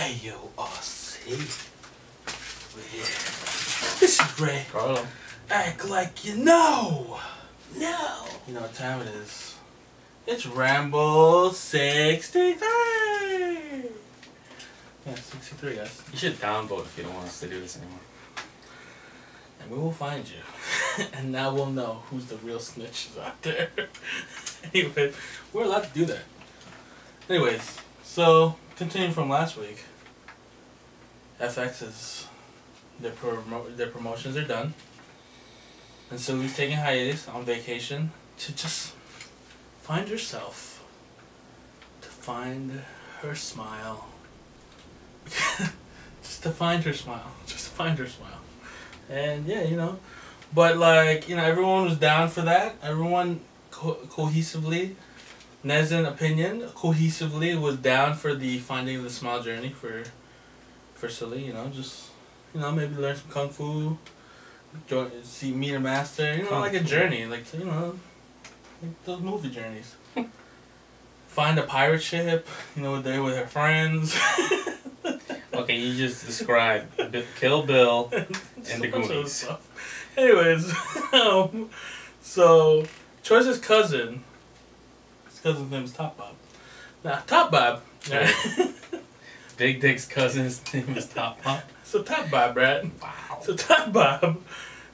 AORC. Yeah. This is Rae Carlo. Act like you know. No. You know what time it is. It's Ramble 63. Yeah, 63, guys. You should downvote if you don't want us to do this anymore. And we will find you. And now we'll know who's the real snitches out there. Anyway, we're allowed to do that. Anyways, so continuing from last week, FX is their promotions are done, and so he's taking hiatus on vacation to just find herself, to find her smile, just to find her smile, and yeah, you know, but like, you know, everyone was down for that. Everyone cohesively. Nezin opinion cohesively was down for the finding the smile journey for Sulli, you know, just, you know, maybe learn some kung fu, meet a master, you know, kung like a journey, like, you know, like those movie journeys. Find a pirate ship, you know, there with her friends. Okay, you just described Kill Bill and the Goonies. Anyways, so Choiza's cousin. Cousin's name is T.O.P Bob. Now, T.O.P Bob. Right? Big Dick's cousin's name is T.O.P Bob. So T.O.P Bob, right? Wow. So T.O.P Bob,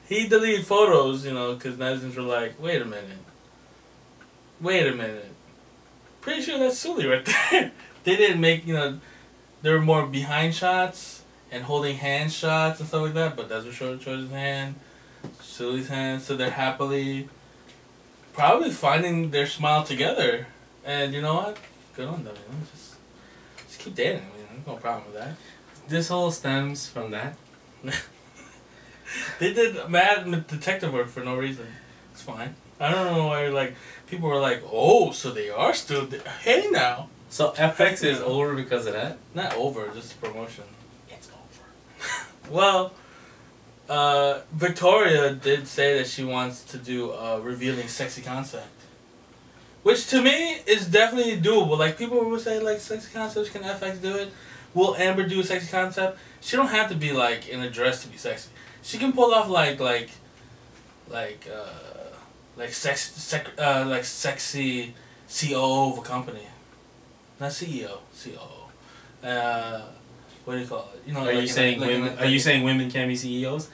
he deleted photos, you know, because netizens were like, wait a minute. Pretty sure that's Sulli right there. They didn't make, you know, there were more behind shots and holding hand shots and stuff like that, but that's what showed Choiza's hand, Sulli's hand, so they're happily probably finding their smile together, and you know what? Good on them. You know, just keep dating. I mean, there's no problem with that. This all stems from that. They did mad detective work for no reason. It's fine. I don't know why. Like, people were like, "Oh, so they are still hey now." So FX is over because of that? Not over, just a promotion. It's over. Well. Victoria did say that she wants to do a revealing sexy concept, which to me is definitely doable. Like, people will say, like, sexy concepts, can FX do it? Will Amber do a sexy concept? She don't have to be like in a dress to be sexy. She can pull off like sexy COO of a company, not CEO, COO. What do you call it? You know, are you saying women? Are you saying women can be CEOs?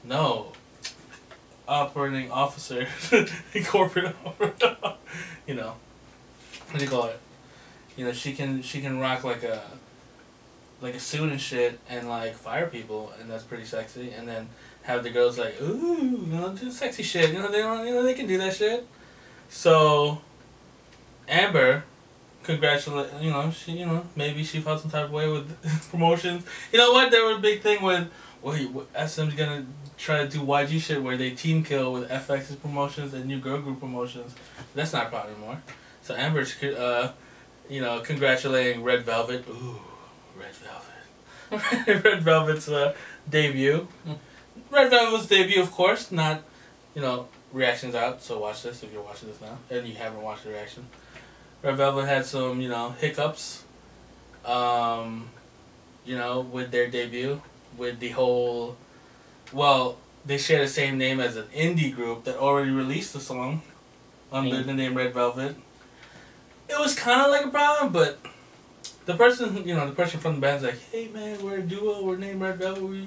No. Operating officer, corporate. You know, what do you call it? You know, she can rock like a suit and shit and like fire people, and that's pretty sexy. And then have the girls like, ooh, you know, do sexy shit. You know, they can do that shit. So, Amber. Congratulate, you know, maybe she felt some type of way with promotions. You know what? There was a big thing with, SM's gonna try to do YG shit where they team kill with FX's promotions and new girl group promotions. That's not a problem anymore. So Amber's, you know, congratulating Red Velvet. Ooh, Red Velvet. Red Velvet's debut. Red Velvet's debut, of course, not, you know, reactions out. So watch this if you're watching this now and you haven't watched the reaction. Red Velvet had some, you know, hiccups, you know, with their debut, with the whole, well, they share the same name as an indie group that already released the song under the name Red Velvet. It was kind of like a problem, but the person, you know, the person from the band's like, hey man, we're a duo, we're named Red Velvet, we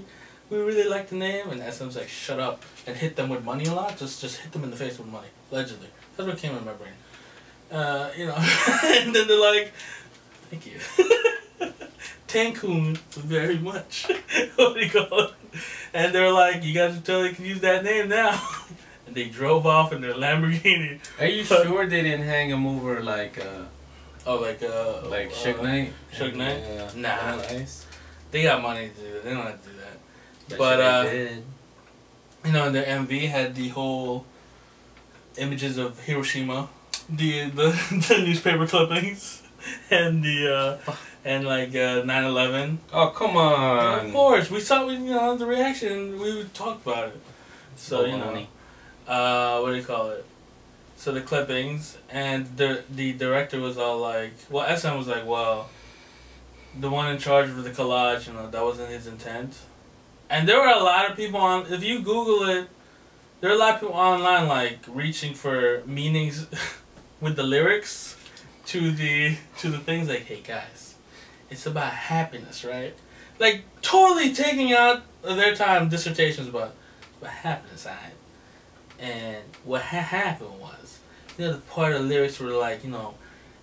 really like the name, and SM's like, shut up, and hit them with money a lot, just hit them in the face with money, allegedly. That's what came in my brain. You know, and then they're like, thank you. Tankun very much. What do you call it? And they're like, you guys totally can use that name now. And they drove off in their Lamborghini. Are you sure they didn't hang him over like like Suge Knight? Suge Knight? Nah. Nice. They got money to do that. They don't have to do that. But you know, the MV had the whole images of Hiroshima. The newspaper clippings and the and like 9/11. Oh come on! And of course, we saw you know the reaction. We talked about it. So you know, what do you call it? So the clippings and the director was all like, well, SM was like, well, the one in charge of the collage, you know, that wasn't his intent. And there were a lot of people on, if you Google it, there are a lot of people online, like, reaching for meanings with the lyrics to the things, like, hey guys, it's about happiness, right? Like, totally taking out of their time dissertations about happiness, right? And what happened was, you know, the part of the lyrics were like, you know,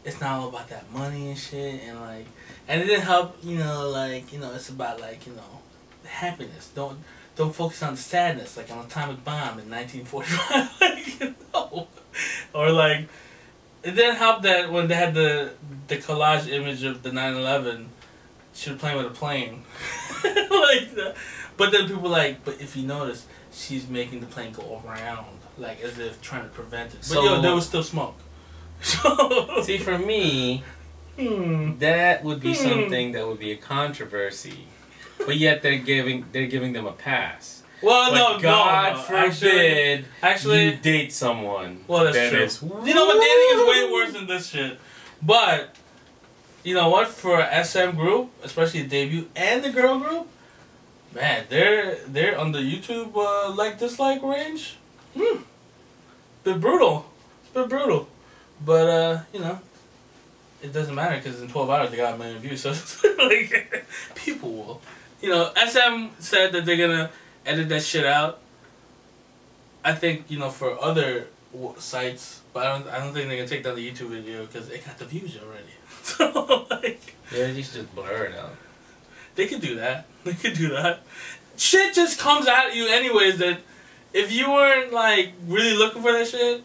it's not all about that money and shit, and like, and it didn't help, you know, like, you know, it's about like, you know, happiness. Don't focus on the sadness, like an atomic bomb in 1945, like, you know, or like, it didn't help that when they had the collage image of the 9/11, she was playing with a plane, like that. But then people were like, but if you notice, she's making the plane go around, like as if trying to prevent it. But So, yo, there was still smoke. So see, for me, that would be something that would be a controversy, but yet they're giving them a pass. Well, but no, God no, forbid actually, you date someone. Well, that's true. You know what? Dating is way worse than this shit. But you know what? For a SM group, especially the debut and the girl group, man, they're on the YouTube like dislike range. Bit brutal. But you know, it doesn't matter because in 12 hours they got 1 million views. So like, people will, you know. SM said that they're gonna edit that shit out. I think, you know, for other sites, but I don't think they're gonna take down the YouTube video because it got the views already. So like, yeah, you should just blur it out. They could do that. They could do that. Shit just comes at you anyways. That if you weren't like really looking for that shit,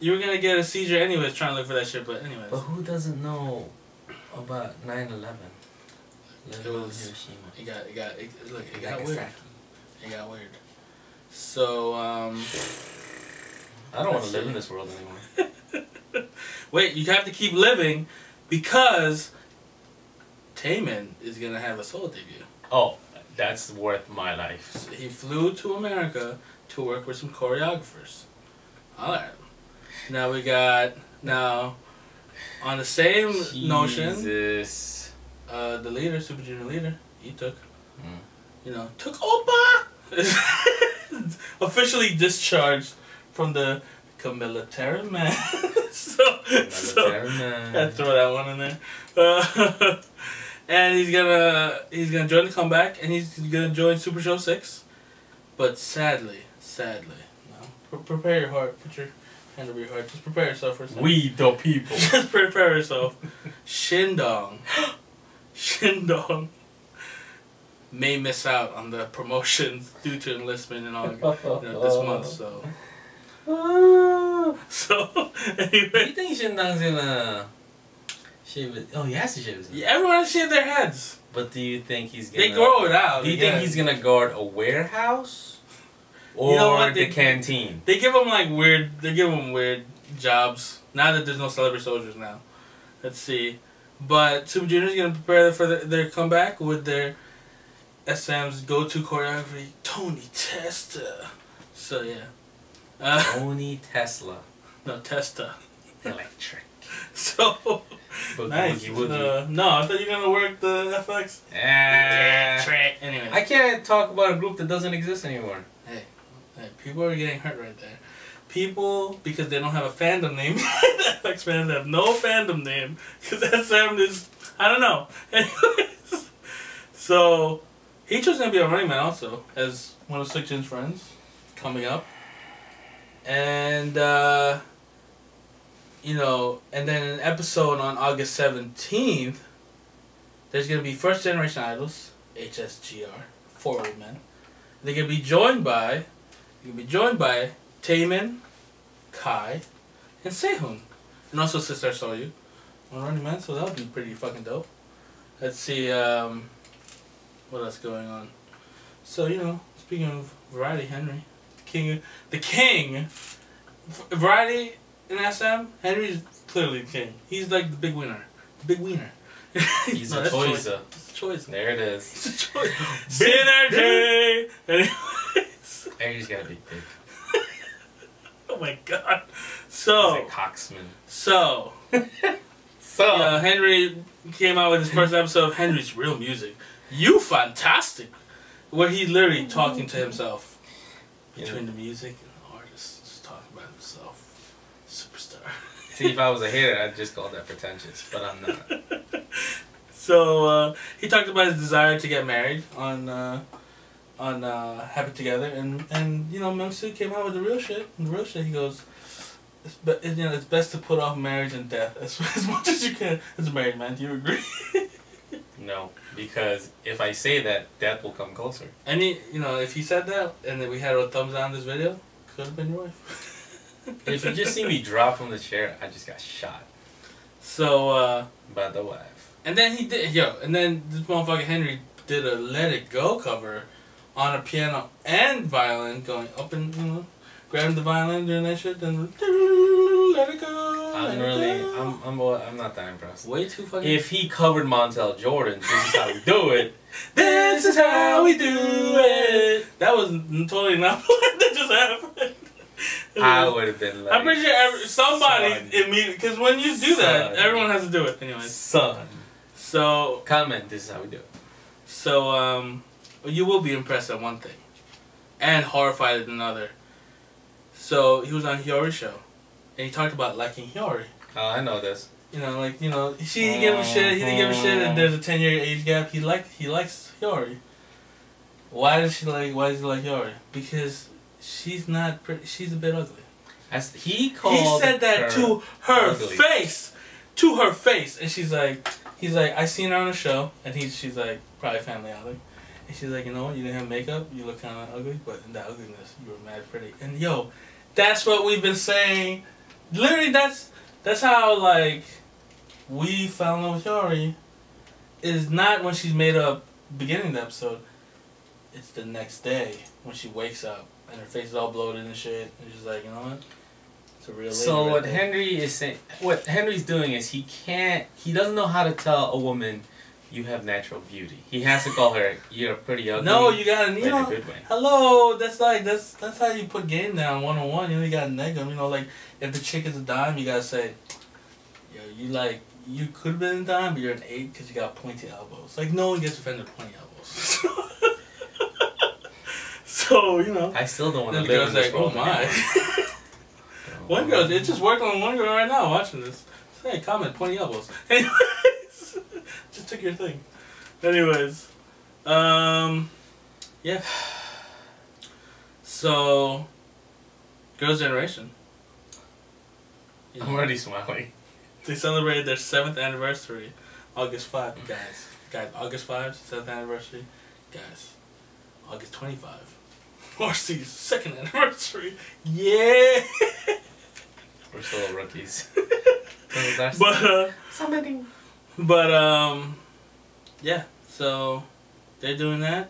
you were gonna get a seizure anyways trying to look for that shit. But anyways. But who doesn't know about 9/11? It was Hiroshima. It got weird. It got weird. So I don't want to live in this world anymore. Wait, you have to keep living because Taemin is gonna have a solo debut. Oh, that's worth my life. So he flew to America to work with some choreographers. Alright. Now we got on the same notion, the leader, Super Junior leader, Leeteuk, you know, took Oppa officially discharged from the military man. so I throw that one in there. And he's gonna join the comeback, and he's gonna join Super Show 6. But sadly, no. Prepare your heart. Put your hand over your heart. Just prepare yourself for a second. We the people. Just prepare yourself. Shindong may miss out on the promotions due to enlistment and all, you know, this month. So anyway, Do you think Shindong's gonna shave it? Oh, he has to shave his head. Yeah, everyone shaved their heads. But do you think he's gonna? They grow it out. Do you think he's gonna guard a warehouse or you know what? the canteen? They give him like weird. They give him weird jobs. Now that there's no celebrity soldiers now. Let's see. But Super Junior's gonna prepare for their comeback with their SM's go-to choreography, Tony Testa. So yeah. Tony Tesla. No, Testa. Electric. So nice. No, I thought you were gonna work the FX. Anyway, I can't talk about a group that doesn't exist anymore. Hey, people are getting hurt right there. People, because they don't have a fandom name. The FX fans have no fandom name because SM is, I don't know. Anyways, so Heechul's gonna be a running man also as one of Seokjin's friends coming up, and you know, and then an episode on August 17th, there's gonna be first generation idols, H.S.g.R, 4 old men. They're gonna be joined by Taemin, Kai, and Sehun, and also SISTAR Soyu, one running man. So that would be pretty fucking dope. Let's see what else going on. So you know, speaking of variety, Henry, the king, variety in SM. Henry's clearly the king. He's like the big winner, He's a Choiza. Choice. There it is. It's a choice. Synergy. Anyways. Henry's gotta be big. Oh my god. So. He's a coxman. So. So Henry came out with his first episode of Henry's Real Music. You fantastic, where he literally talking to himself between the music and the artist, just talking about himself. Superstar. See, if I was a hater, I'd just call that pretentious, but I'm not. So he talked about his desire to get married on Happy Together, and you know, Myung-soo came out with the real shit. And the real shit, he goes, it's best to put off marriage and death as much as you can as a married man. Do you agree? No, because if I say that, death will come closer. And if he said that, and then we had a thumbs down this video, could have been your wife. If you just see me drop from the chair, I just got shot. So by the wife. And then he did, and then this motherfucker Henry did a Let It Go cover on a piano and violin, going up and, grabbing the violin, doing that shit, then let it go. I'm not that impressed. Way too fucking. If he covered Montel Jordan, this is how we do it. This is how we do it. That was totally not what that just happened. I would have been like, I'm pretty sure somebody immediately, because when you do that, everyone has to do it anyway. Son. So comment. This is how we do it. So you will be impressed at one thing, and horrified at another. So he was on Hyori's show, and he talked about liking Hyori. Oh, I know this. She didn't give a shit. He didn't give a shit. And there's a 10-year age gap. He likes Hyori. Why does he like Hyori? Because she's not pretty. She's a bit ugly. He said that to her face, and he's like, I seen her on a show, and she's like, probably family outing. And she's like, you know what, you didn't have makeup, you look kind of ugly, but in that ugliness, you were mad pretty. And that's what we've been saying. Literally, that's how, like, we fell in love with Hyori. Is not when she's made up beginning of the episode. It's the next day when she wakes up and her face is all bloated and shit, and she's like, you know what? It's a real lady. So what Henry is saying, what Henry's doing is he doesn't know how to tell a woman, you have natural beauty. He has to call her, you're pretty ugly. No, you gotta, in a good way. Hello, that's how you put game down 1-on-1. You gotta neg them. Like, if the chick is a dime, you gotta say, you could have been a dime, but you're an 8 because you got pointy elbows. Like, no one gets offended with pointy elbows. So, I still don't want to the live in this world. Oh my. One girl, it just worked on one girl right now watching this. Hey, comment, pointy elbows. Anyways, just took your thing. Anyways, yeah. So, Girls' Generation. I'm already smiling. They celebrated their 7th anniversary, August 5, guys, August 5, 7th anniversary, guys, August 25, RC's 2nd anniversary, yeah! We're still rookies. Yeah, so they're doing that,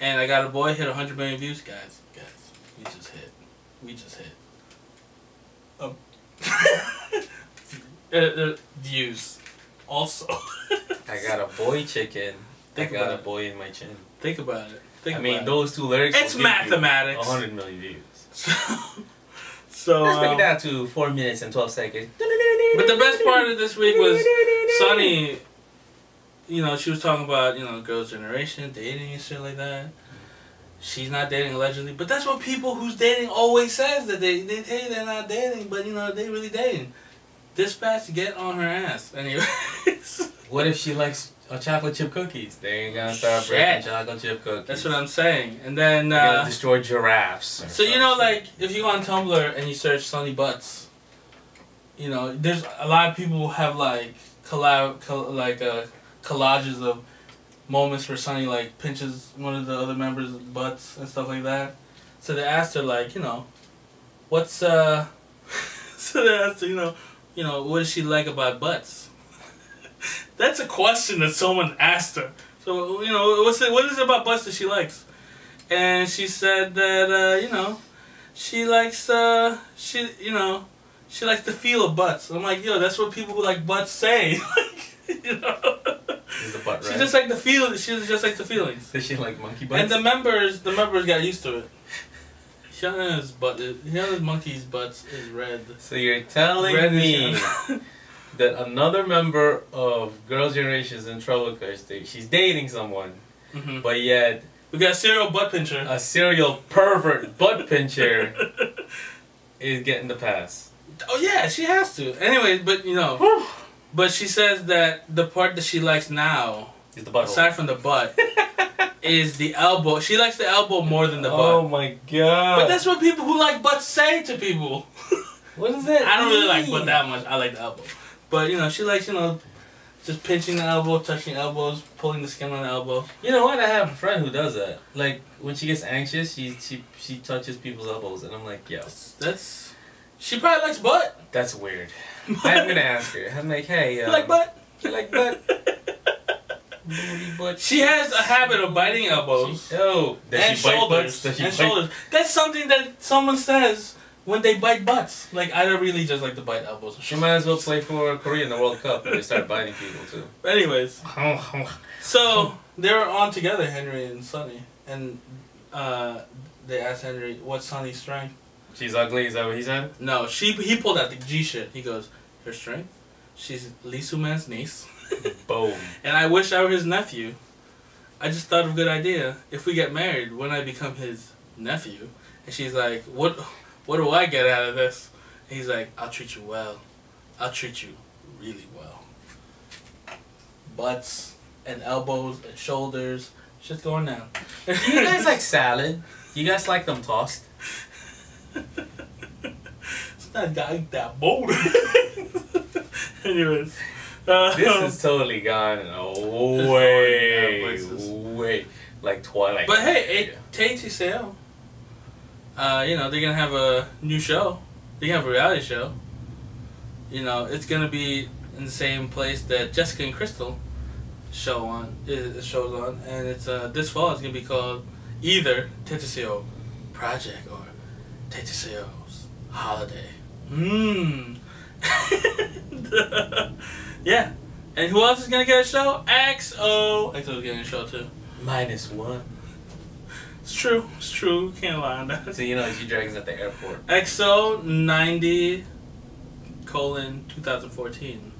and I Got a Boy hit 100 million views, guys, we just hit. Views. Also. I got a boy chicken. I got a boy in my chin. Think about it. I mean, those two lyrics. It's mathematics. 100 million views. So let's break it down to 4 minutes and 12 seconds. But the best part of this week was Sunny. She was talking about Girls' Generation, dating and shit like that. She's not dating allegedly, but that's what people who's dating always says, that they tell you they're not dating, but they really dating. Dispatch, get on her ass. Anyways. What if she likes chocolate chip cookies? They ain't gonna start breaking chocolate chip cookies. That's what I'm saying. And then they're gonna destroy giraffes. So like, if you go on Tumblr and you search Sunny Butts, there's a lot of people who have like collages of moments where Sunny like pinches one of the other members' butts and stuff like that. So they asked her like, what's so they asked her, what does she like about butts? That's a question that someone asked her. So, what is it about butts that she likes? And she said that, she likes, she likes the feel of butts. I'm like, that's what people who like butts say. Is the butt red? She just like the feel. She just like the feelings. Does she like monkey butts? And the members got used to it. Hyun's monkey's butts is red. So you're telling me that another member of Girls' Generation is in trouble because she's dating someone, but yet we got a serial butt pincher. A serial pervert butt pincher is getting the pass. Oh yeah, she has to. Anyways, but you know, but she says that the part that she likes now, is the butt aside from the butt, is the elbow. She likes the elbow more than the butt. Oh my god! But that's what people who like butts say to people. What is that? I don't really like butt that much. I like the elbow, but you know, she likes just pinching the elbow, touching elbows, pulling the skin on the elbow. You know what? I have a friend who does that. Like when she gets anxious, she touches people's elbows, and I'm like, yo, that's she probably likes butt. That's weird. I'm gonna ask her. I'm like, hey, you like butt? You like butt? Booty butt. She has a habit of biting elbows. And shoulders. And shoulders. That's something that someone says when they bite butts. Like, I don't really just like to bite elbows. She might as well play for Korea in the World Cup when they start biting people too. Anyways, so they were on together, Henry and Sunny, and they asked Henry, "What's Sunny's strength?" She's ugly. Is that what he said? No, he pulled out the G shit. He goes, "Her strength? She's Lee Soo-man's niece." Boom. And I wish I were his nephew. I just thought of a good idea. If we get married, when I become his nephew, and she's like, "What do I get out of this?" And he's like, "I'll treat you well. I'll treat you really well." Butts and elbows and shoulders, just going down. You guys like salad? You guys like them tossed? It's not like that bold. Anyways. This is totally gone way like Twilight. But hey, TaeTiSeo, you know, they're gonna have a new show. They're gonna have a reality show. You know, it's gonna be in the same place that Jessica and Crystal shows on, and it's this fall. It's gonna be called either TaeTiSeo Project or TaeTiSeo's Holiday. Yeah. And who else is gonna get a show? EXO. EXO's getting a show too. -1. It's true. It's true. Can't lie on that. So you know G-Dragon's at the airport. EXO 90:2014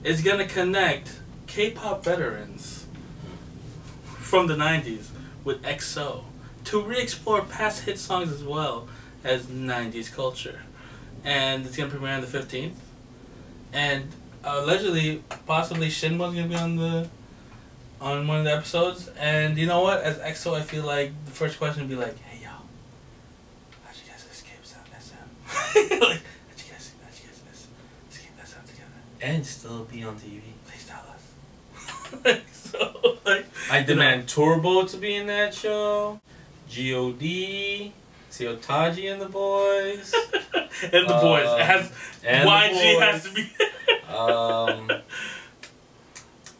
is gonna connect K-pop veterans from the 90s with EXO to re-explore past hit songs as well as 90s culture. And it's gonna premiere on the 15th. And allegedly, possibly Shinmon's gonna be on one of the episodes. And you know what? As EXO, I feel like the first question would be like, "Hey yo, how'd you guys escape SM? Like, how'd you guys escape SM together? And still be on TV. Please tell us." So like, I demand Turbo to be in that show. GOD. Seotaji and the boys. And the boys. It has and YG has to be.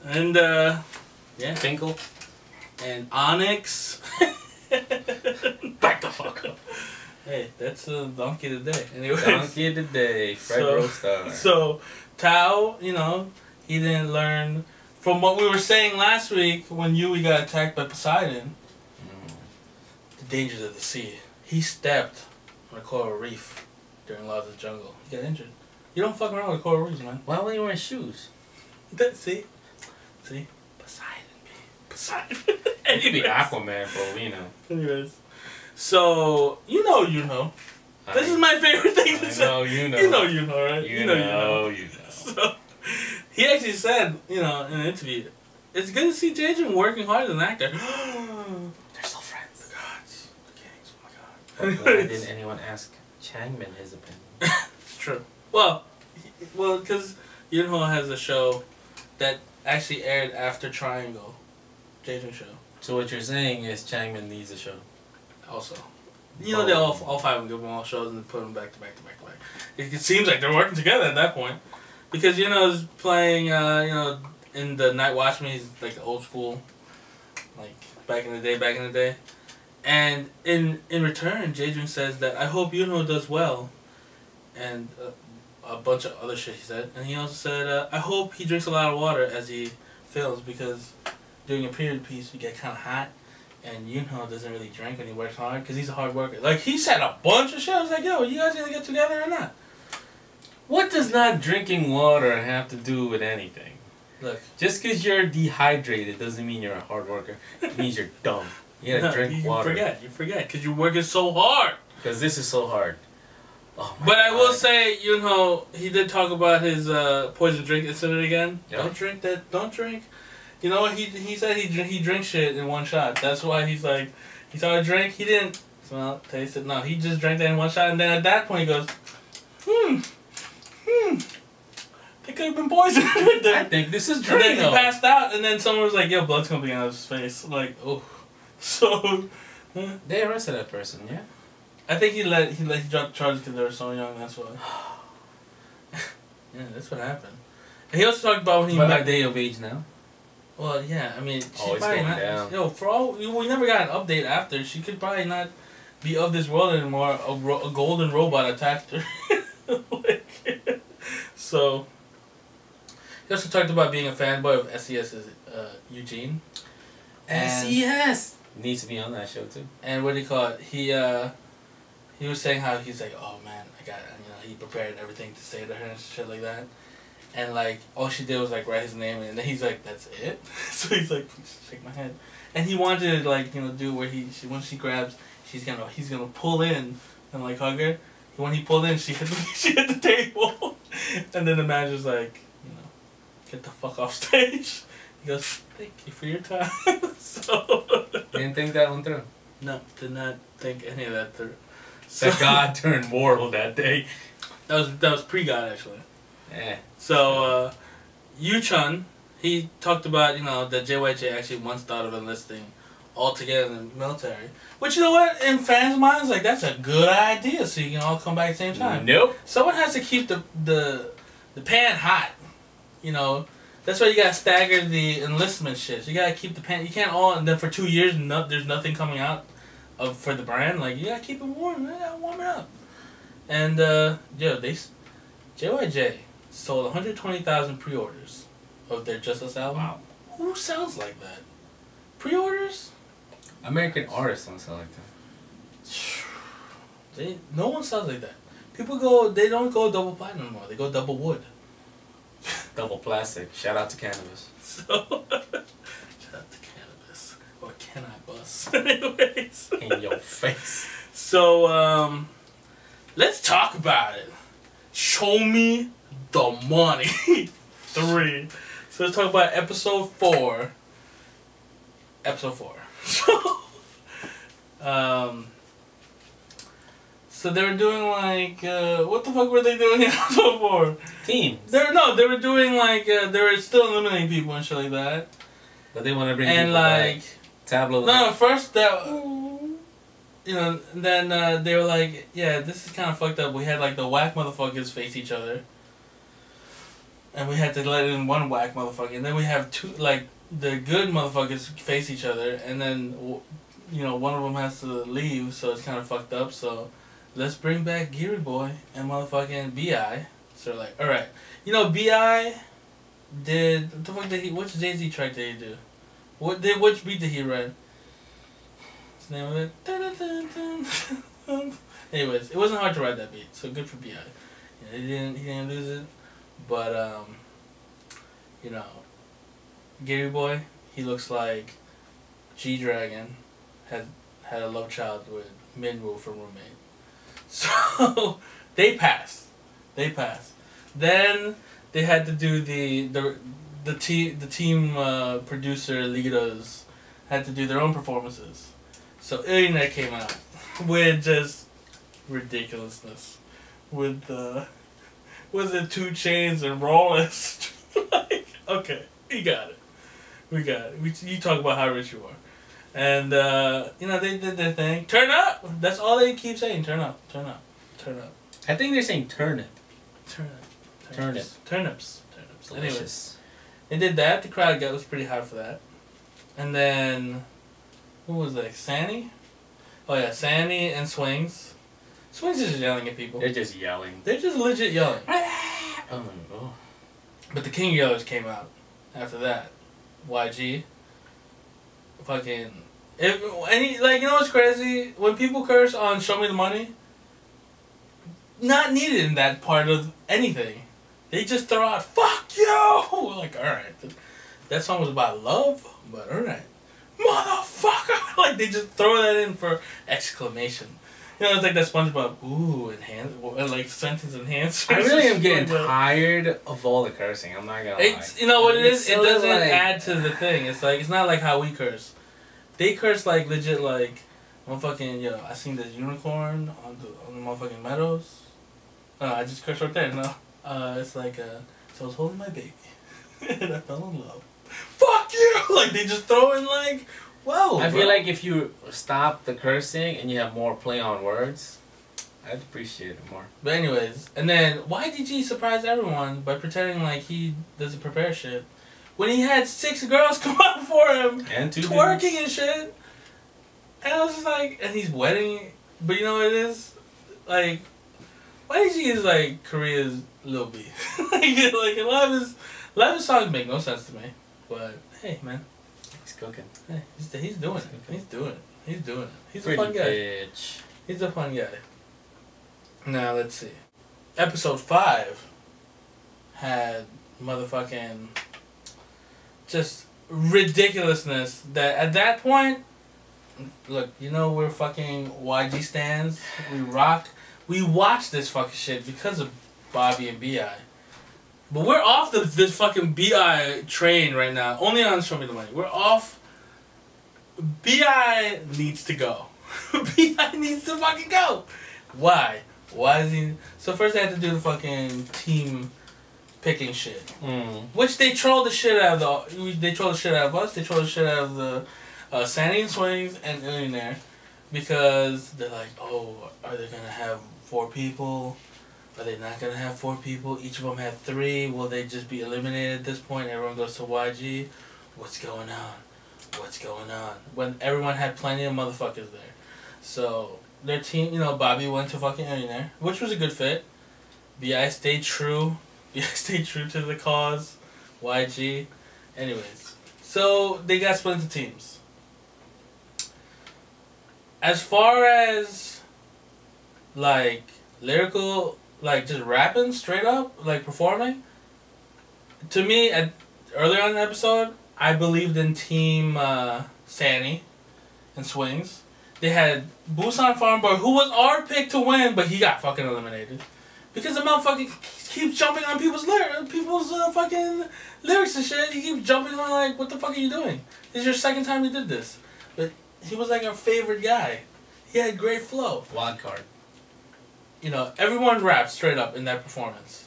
And yeah, Finkel and Onyx. Back the fuck up. Hey, that's a donkey of the day. Anyways, donkey of the day. Fred Roadstar. So Tao, you know, he didn't learn from what we were saying last week when Yui got attacked by Poseidon. The dangers of the sea. He stepped on a coral reef during Lava's Jungle. He got injured. You don't fuck around with coral reefs, man. Why were you wearing shoes? See? Poseidon, Poseidon. And you'd be Aquaman for all we know. Anyways. So, you know Yunho. This is my favorite thing to say. You know. You know Yunho, right? You know. So, he actually said, you know, in an interview, it's good to see Jaejoong working hard as an actor. They're still friends. The gods. The kings. Oh my god. Why didn't anyone ask Changmin his opinion? It's true. Well, because Yunho has a show that actually aired after Triangle, Jaejoong show. So what you're saying is Changmin needs a show. Also, you know, they all five of them give them all shows and put them back to back to back to back. It seems like they're working together at that point, because Yunho's playing, you know, in the Night Watchman. He's like old school, like back in the day. And in return, Jaejoong says that I hope Yunho does well, and a bunch of other shit he said. And he also said I hope he drinks a lot of water as he films, because during a period piece you get kind of hot, and Yunho doesn't really drink and he works hard because he's a hard worker. Like, he said a bunch of shit. I was like, yo, you guys gonna get together or not? What does not drinking water have to do with anything? Look, just because you're dehydrated doesn't mean you're a hard worker. It means you're dumb. You gotta drink water. You forget, because you're working so hard. Because this is so hard. Oh my but God. I will say, Yunho, he did talk about his poison drink incident again. Yep. Don't drink that. Don't drink. You know what? He said he drinks shit in one shot. That's why he's like, he saw a drink. He didn't smell, taste it. No, he just drank that in one shot. And then at that point he goes, they could have been poisoned. I think this is drink. And then he passed out. And then someone was like, yo, blood's coming out of his face. Like, oh. So. They arrested that person, yeah? I think he dropped charges because they were so young. That's why. Yeah, that's what happened. And he also talked about when he met met. Day of age now. Well, yeah, I mean, she it's probably going not. down. Yo, for all we never got an update after. She could probably not be of this world anymore. A golden robot attacked her. So. He also talked about being a fanboy of S.E.S Eugene. S.E.S needs to be on that show too. And what do you call it? He was saying how he's like, oh man, he prepared everything to say to her and shit like that. And like, all she did was like write his name and then he's like, that's it? So he's like, please shake my hand. And he wanted to like, do where once she grabs, he's gonna pull in and like hug her. And when he pulled in, she hit the table. And then the manager's like, get the fuck off stage. He goes, thank you for your time. So didn't think that one through. No, did not think any of that through. So God turned mortal that day. That was pre-God actually. Yeah. So Yu-chun, he talked about that JYJ actually once thought of enlisting all together in the military. Which, you know what, in fans' minds, like that's a good idea. So you can all come back at the same time. Nope. Someone has to keep the pan hot. That's why you gotta stagger the enlistment shit. You gotta keep the pan. You can't all and then for 2 years there's nothing coming out for the brand. Like you gotta keep it warm. You gotta warm it up. And JYJ sold 120,000 pre-orders of their Just Us album. Wow. Who sounds like that? Pre-orders? American artists don't sound like that. No one sounds like that. People they don't go double platinum anymore. They go double wood. Double plastic. Shout out to cannabis. Shout out to cannabis. Or can I bust? Anyways. In your face. So, let's talk about it. Show me the money. 3. So let's talk about episode 4. Episode 4. So they were doing like, what the fuck were they doing in episode 4? Teams. They were doing like, they were still eliminating people and shit like that. But they want to bring and people like, back. Tableau. No, first that, then they were like, yeah, this is kind of fucked up. We had like the whack motherfuckers face each other. And we had to let in one whack motherfucker. And then we have two, like, the good motherfuckers face each other. And then, one of them has to leave, so it's kind of fucked up. So let's bring back Geary Boy and motherfucking B.I. So they're like, alright. B.I. did, what the fuck did which Jay-Z track did he do? Which beat did he write? What's the name of it? Dun, dun, dun, dun. Anyways, it wasn't hard to write that beat, so good for B.I. He didn't lose it. But, Geary Boy, he looks like G-Dragon had a love child with Minwoo from Roommate. So, they passed. Then, they had to do the team producer leaders had to do their own performances. So, Illionaire came out with just ridiculousness. With was it 2 Chainz and Rawless? Like, okay, we got it. You talk about how rich you are. And, they did their thing. Turn up! That's all they keep saying. Turn up. I think they're saying turnip. Turnips. Delicious. Anyways, they did that. The crowd was pretty hot for that. And then, who was that? Sunny? Oh yeah, Sunny and Swings. Swings is just yelling at people. They're just yelling. They're just legit yelling. Oh my god. But the King Yellers came out after that. YG. Fucking. You know what's crazy? When people curse on Show Me the Money, not needed in that part of anything. They just throw out "fuck you." Like, all right, that song was about love, but all right, motherfucker. Like they just throw that in for exclamation. You know, it's like that SpongeBob, ooh, like sentence enhancer. I really am getting tired of all the cursing. I'm not gonna lie. It's, you know what it is? It doesn't like, add to the thing. It's like, it's not like how we curse. They curse like legit like, motherfucking, yo, I seen this unicorn on the motherfucking meadows. I just cursed right there, no. It's like, so I was holding my baby. And I fell in love. Fuck you! Like, they just throw in like, whoa. I feel like if you stop the cursing and you have more play on words, I'd appreciate it more. But anyways, and then YDG surprised everyone by pretending like he doesn't prepare shit. When he had 6 girls come out for him, and 2 twerking dudes. and shit. And I was just like, and he's wedding, but you know what it is? Like, YG is like Korea's Lil B. like a lot of his songs make no sense to me. But hey, man, he's cooking. Hey, he's doing it. He's doing it. He's doing it. He's Pretty a fun guy. bitch. He's a fun guy. Now let's see. Episode 5 had motherfucking just ridiculousness that at that point, look, you know we're fucking YG stans. We rock. We watch this fucking shit because of Bobby and B.I. But we're off this fucking B.I. train right now. Only on Show Me the Money. We're off. B.I. needs to go. B.I. needs to fucking go. Why? Why is he... So first they had to do the fucking team picking shit. Which they trolled the shit out of They trolled the shit out of us. They trolled the shit out of the Sandy and Swings and Illionaire. Because they're like, oh, are they going to have 4 people? Are they not going to have 4 people? Each of them had 3. Will they just be eliminated at this point? Everyone goes to YG. What's going on? What's going on? When everyone had plenty of motherfuckers there. So, their team, you know, Bobby went to fucking Illionaire, which was a good fit. B.I. stayed true. B.I. stayed true to the cause. YG. Anyways. So, they got split into teams. As far as, like, lyrical, like, just rapping straight up, like, performing, to me, earlier on in the episode, I believed in Team Sanny and Swings. They had Busan Farm Boy, who was our pick to win, but he got fucking eliminated. Because the motherfucker keeps jumping on people's fucking lyrics and shit. He keeps jumping on, like, what the fuck are you doing? This is your second time you did this. But he was like our favorite guy. He had great flow. Wild card. You know, everyone rapped straight up in that performance.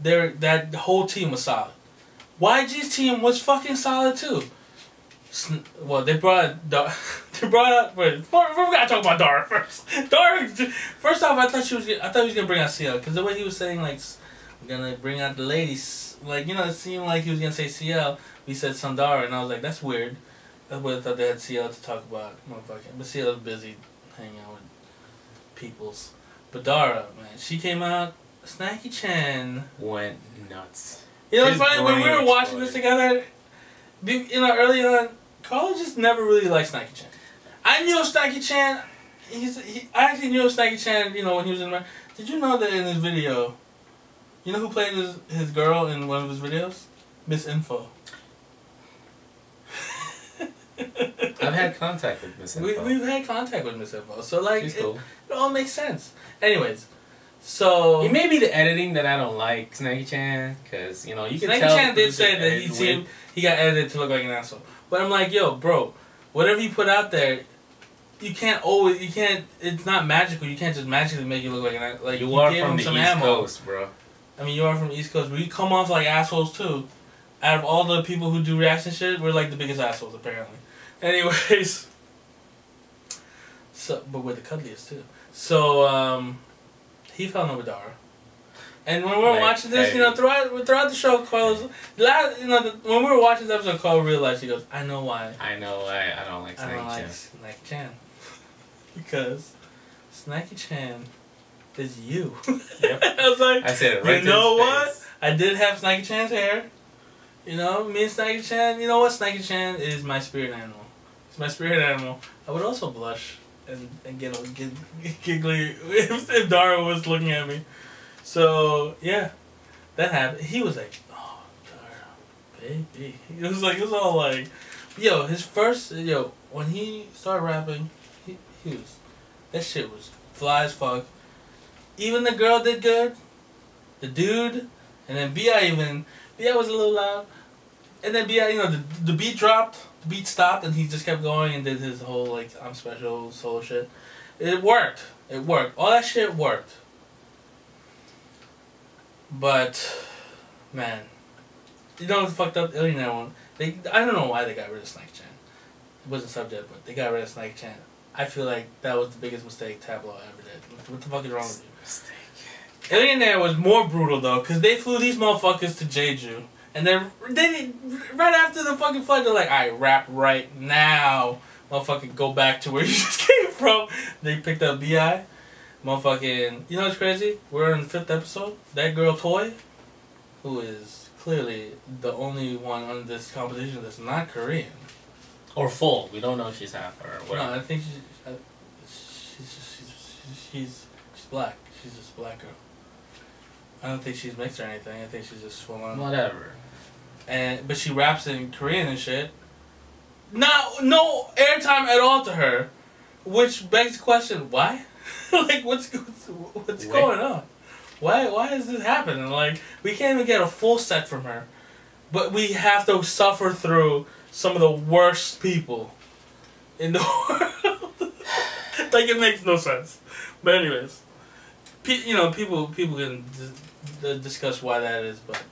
That whole team was solid. YG's team was fucking solid too. Well, they brought up. We gotta talk about Dara first. Dara, first off, I thought he was gonna bring out CL because the way he was saying like, we're gonna bring out the ladies. Like, you know, it seemed like he was gonna say CL. We said Sundara, and I was like, that's weird. That's what I thought they had CL to talk about, motherfucking. But CL was busy hanging out with peoples. But Dara, man, she came out. Snacky Chan went nuts. You know, it's funny when we were watching this together. You know, early on, Carlo just never really liked Snacky Chan. I knew Snacky Chan. I actually knew Snacky Chan. You know, when he was in. Did you know that in his video, you know who played his girl in one of his videos? Miss Info. I've had contact with Miss Info. We've had contact with Miss Info, so like cool. It all makes sense. Anyways, so it may be the editing that I don't like, Snacky Chan, because you know you can Snacky tell. Chan did say that he got edited to look like an asshole, but I'm like, yo, bro, whatever you put out there, you can't. It's not magical. You can't just magically make you look like an asshole. Like you are from the East Coast, bro. I mean, you are from the East Coast, but you come off like assholes too. Out of all the people who do reaction shit, we're like the biggest assholes apparently. Anyways, so but we're the cuddliest too. So he fell in love with Dara, and when we were watching this, you know, throughout the show, Carlos, when we were watching this episode, Carl realized, he goes, "I know why. I know why I don't like Snacky Chan. Snacky Chan, because Snacky Chan is you." Yep. I was like, I said it right. You know what? I did have Snacky Chan's hair. You know, me and Snacky Chan. You know what? Snacky Chan is my spirit animal. It's my spirit animal. I would also blush and get giggly if Dara was looking at me. So yeah, that happened. He was like, "Oh, Dara, baby." It was all like, yo, his first when he started rapping, he was that shit was fly as fuck. Even the girl did good, the dude, and then B.I was a little loud, and then B.I the beat dropped. The beat stopped and he just kept going and did his whole like I'm special solo shit. It worked. It worked. All that shit worked. But man, you know what's fucked up? Alien one. I don't know why they got rid of Snake Chan. It wasn't subject, but they got rid of Snake Chan. I feel like that was the biggest mistake Tableau ever did. What the fuck is wrong with you? Mistake. Alien was more brutal though, cause they flew these motherfuckers to Jeju. And then right after the fucking flight, they're like, alright, rap right now. Motherfucking go back to where you just came from. They picked up B.I. Motherfucking, you know what's crazy? We're in the 5th episode. That girl Toy, who is clearly the only one on this competition that's not Korean. Or full. We don't know if she's half or whatever. No, I think she's black. She's just a black girl. I don't think she's mixed or anything. I think she's just full on. Whatever. But she raps in Korean and shit. No airtime at all to her, which begs the question: why? Like, what's going on? Why is this happening? Like, we can't even get a full set from her, but we have to suffer through some of the worst people in the world. Like, it makes no sense. But anyways, people can discuss why that is, but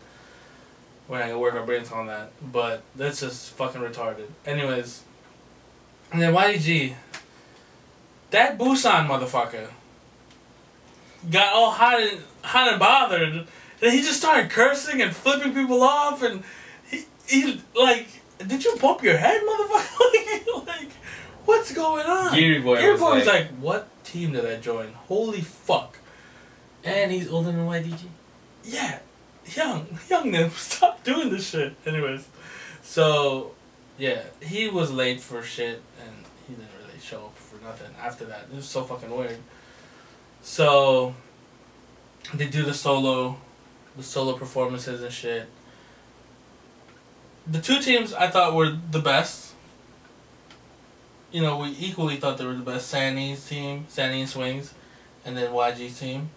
we're not gonna work our brains on that. But that's just fucking retarded. Anyways, and then YG, that Busan motherfucker, got all hot and bothered, and he just started cursing and flipping people off, and he like, did you bump your head, motherfucker? like, what's going on? Geary Boy was like, what team did I join? Holy fuck. And he's older than YDG? Yeah. Young Nim, stop doing this shit. Anyways. So, yeah. He was late for shit, and he didn't really show up for nothing after that. It was so fucking weird. So, they do the solo performances and shit. The two teams I thought were the best. We equally thought they were the best. Sunny's team, Sunny and Swings, and then YG's team.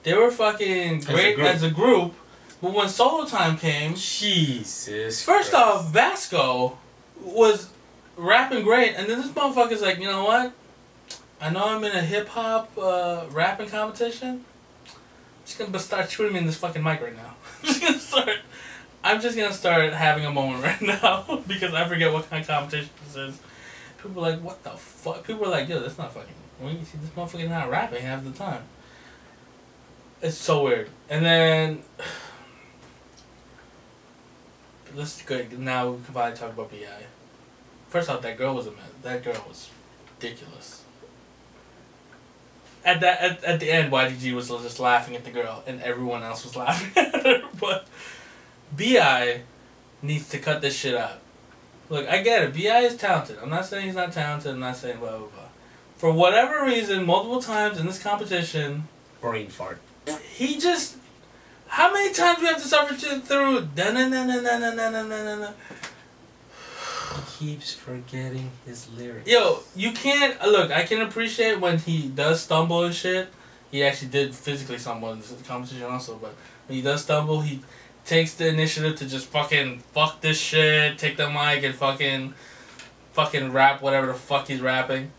They were fucking great as a group, but when solo time came, Jesus. First off, Vasco was rapping great, and then this motherfucker's like, you know what? I know I'm in a hip hop rapping competition. I'm just gonna start shooting me in this fucking mic right now. I'm just gonna start having a moment right now because I forget what kind of competition this is. People are like, what the fuck? People are like, yo, that's not fucking. When you see this motherfucker not rapping half the time. It's so weird. And then let's go. Now we can finally talk about B.I. First off, that girl was a mess. That girl was ridiculous. At the end, YGG was just laughing at the girl, and everyone else was laughing at her. But B.I. needs to cut this shit out. Look, I get it. B.I. is talented. I'm not saying he's not talented. I'm not saying blah blah blah. For whatever reason, multiple times in this competition, brain fart. He just. How many times do we have to suffer through? He keeps forgetting his lyrics. Yo, you can't. Look, I can appreciate when he does stumble and shit. He actually did physically stumble in this competition also, but when he does stumble, he takes the initiative to just fucking fuck this shit, take the mic and fucking rap whatever the fuck he's rapping.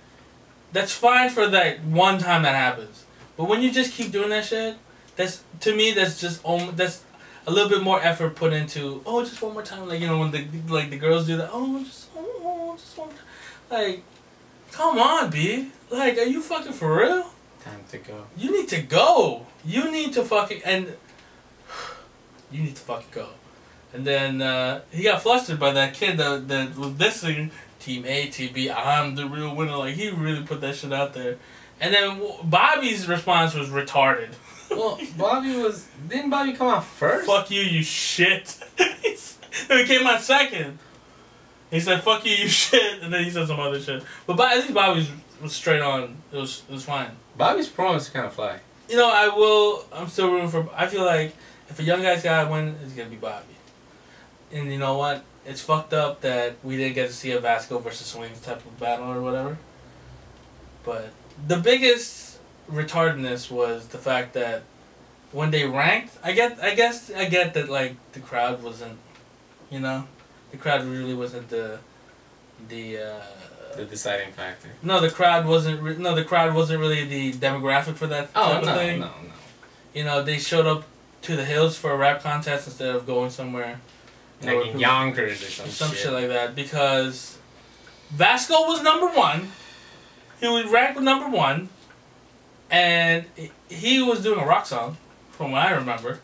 That's fine for that one time that happens. But when you just keep doing that shit, that's just that's a little bit more effort put into. Oh, just one more time, like when the girls do that. Oh, just one more time. Like, come on, B. Like, are you fucking for real? Time to go. You need to go. You need to fucking go. And then he got flustered by that kid that was dissing Team A, Team B. I'm the real winner. Like, he really put that shit out there. And then Bobby's response was retarded. Well, didn't Bobby come out first? Didn't Bobby come out 1st? Fuck you, you shit. He came out 2nd. He came out 2nd. He said, "Fuck you, you shit," and then he said some other shit. But at least Bobby was straight on. It was fine. Bobby's promo is kind of fly. You know, I'm still rooting for. I feel like if a young guy's gotta win, it's gonna be Bobby. And you know what? It's fucked up that we didn't get to see a Vasco versus Swings type of battle or whatever. But the biggest retardedness was the fact that when they ranked, I get that like the crowd wasn't, you know, the crowd really wasn't the deciding factor. No, the crowd wasn't really the demographic for that type of thing. No. You know, they showed up to the hills for a rap contest instead of going somewhere. Like in Yonkers or some shit like that, because Vasco was #1. He was ranked with #1, and he was doing a rock song, from what I remember.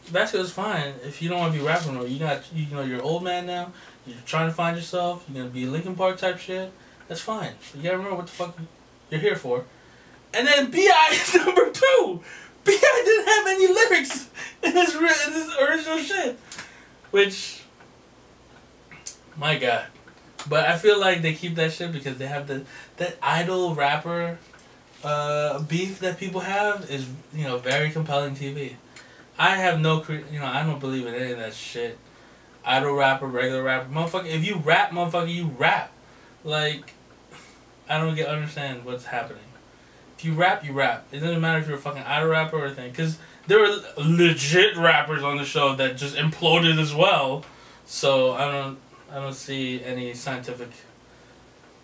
Vasco is fine if you don't want to be rapping no more. You know, you're an old man now. You're trying to find yourself. You're gonna be Linkin Park type shit. That's fine. You gotta remember what the fuck you're here for. And then B.I. is #2. B.I. didn't have any lyrics in his original shit. Which, my God. But I feel like they keep that shit because they have that idol rapper beef that people have is, you know, very compelling TV. I have no, you know, I don't believe in any of that shit. Idol rapper, regular rapper, motherfucker. If you rap, motherfucker, you rap. Like, I don't understand what's happening. If you rap, you rap. It doesn't matter if you're a fucking idol rapper or anything. Because there were legit rappers on the show that just imploded as well. So I don't see any scientific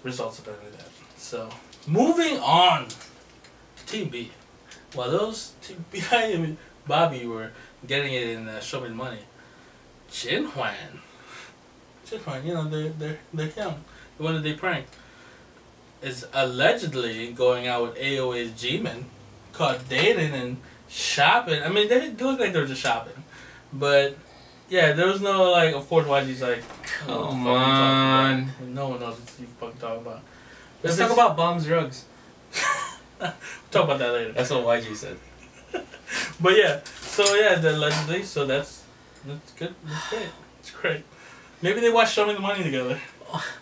results of any of that. So moving on to Team B. While those Team B and Bobby were getting it in Show Me the Money, Jinhwan, you know, they're young. The one that they pranked is allegedly going out with AOA's G-Men, caught dating and shopping. I mean, they look like they're just shopping, but yeah, there was no like. Of course, YG's like, come on. No one knows what you fucking talking about. Let's talk about bombs, drugs. We'll talk about that later. That's what YG said. But yeah, so yeah, allegedly. So that's good. That's great. It's great. Maybe they watched Show Me the Money together.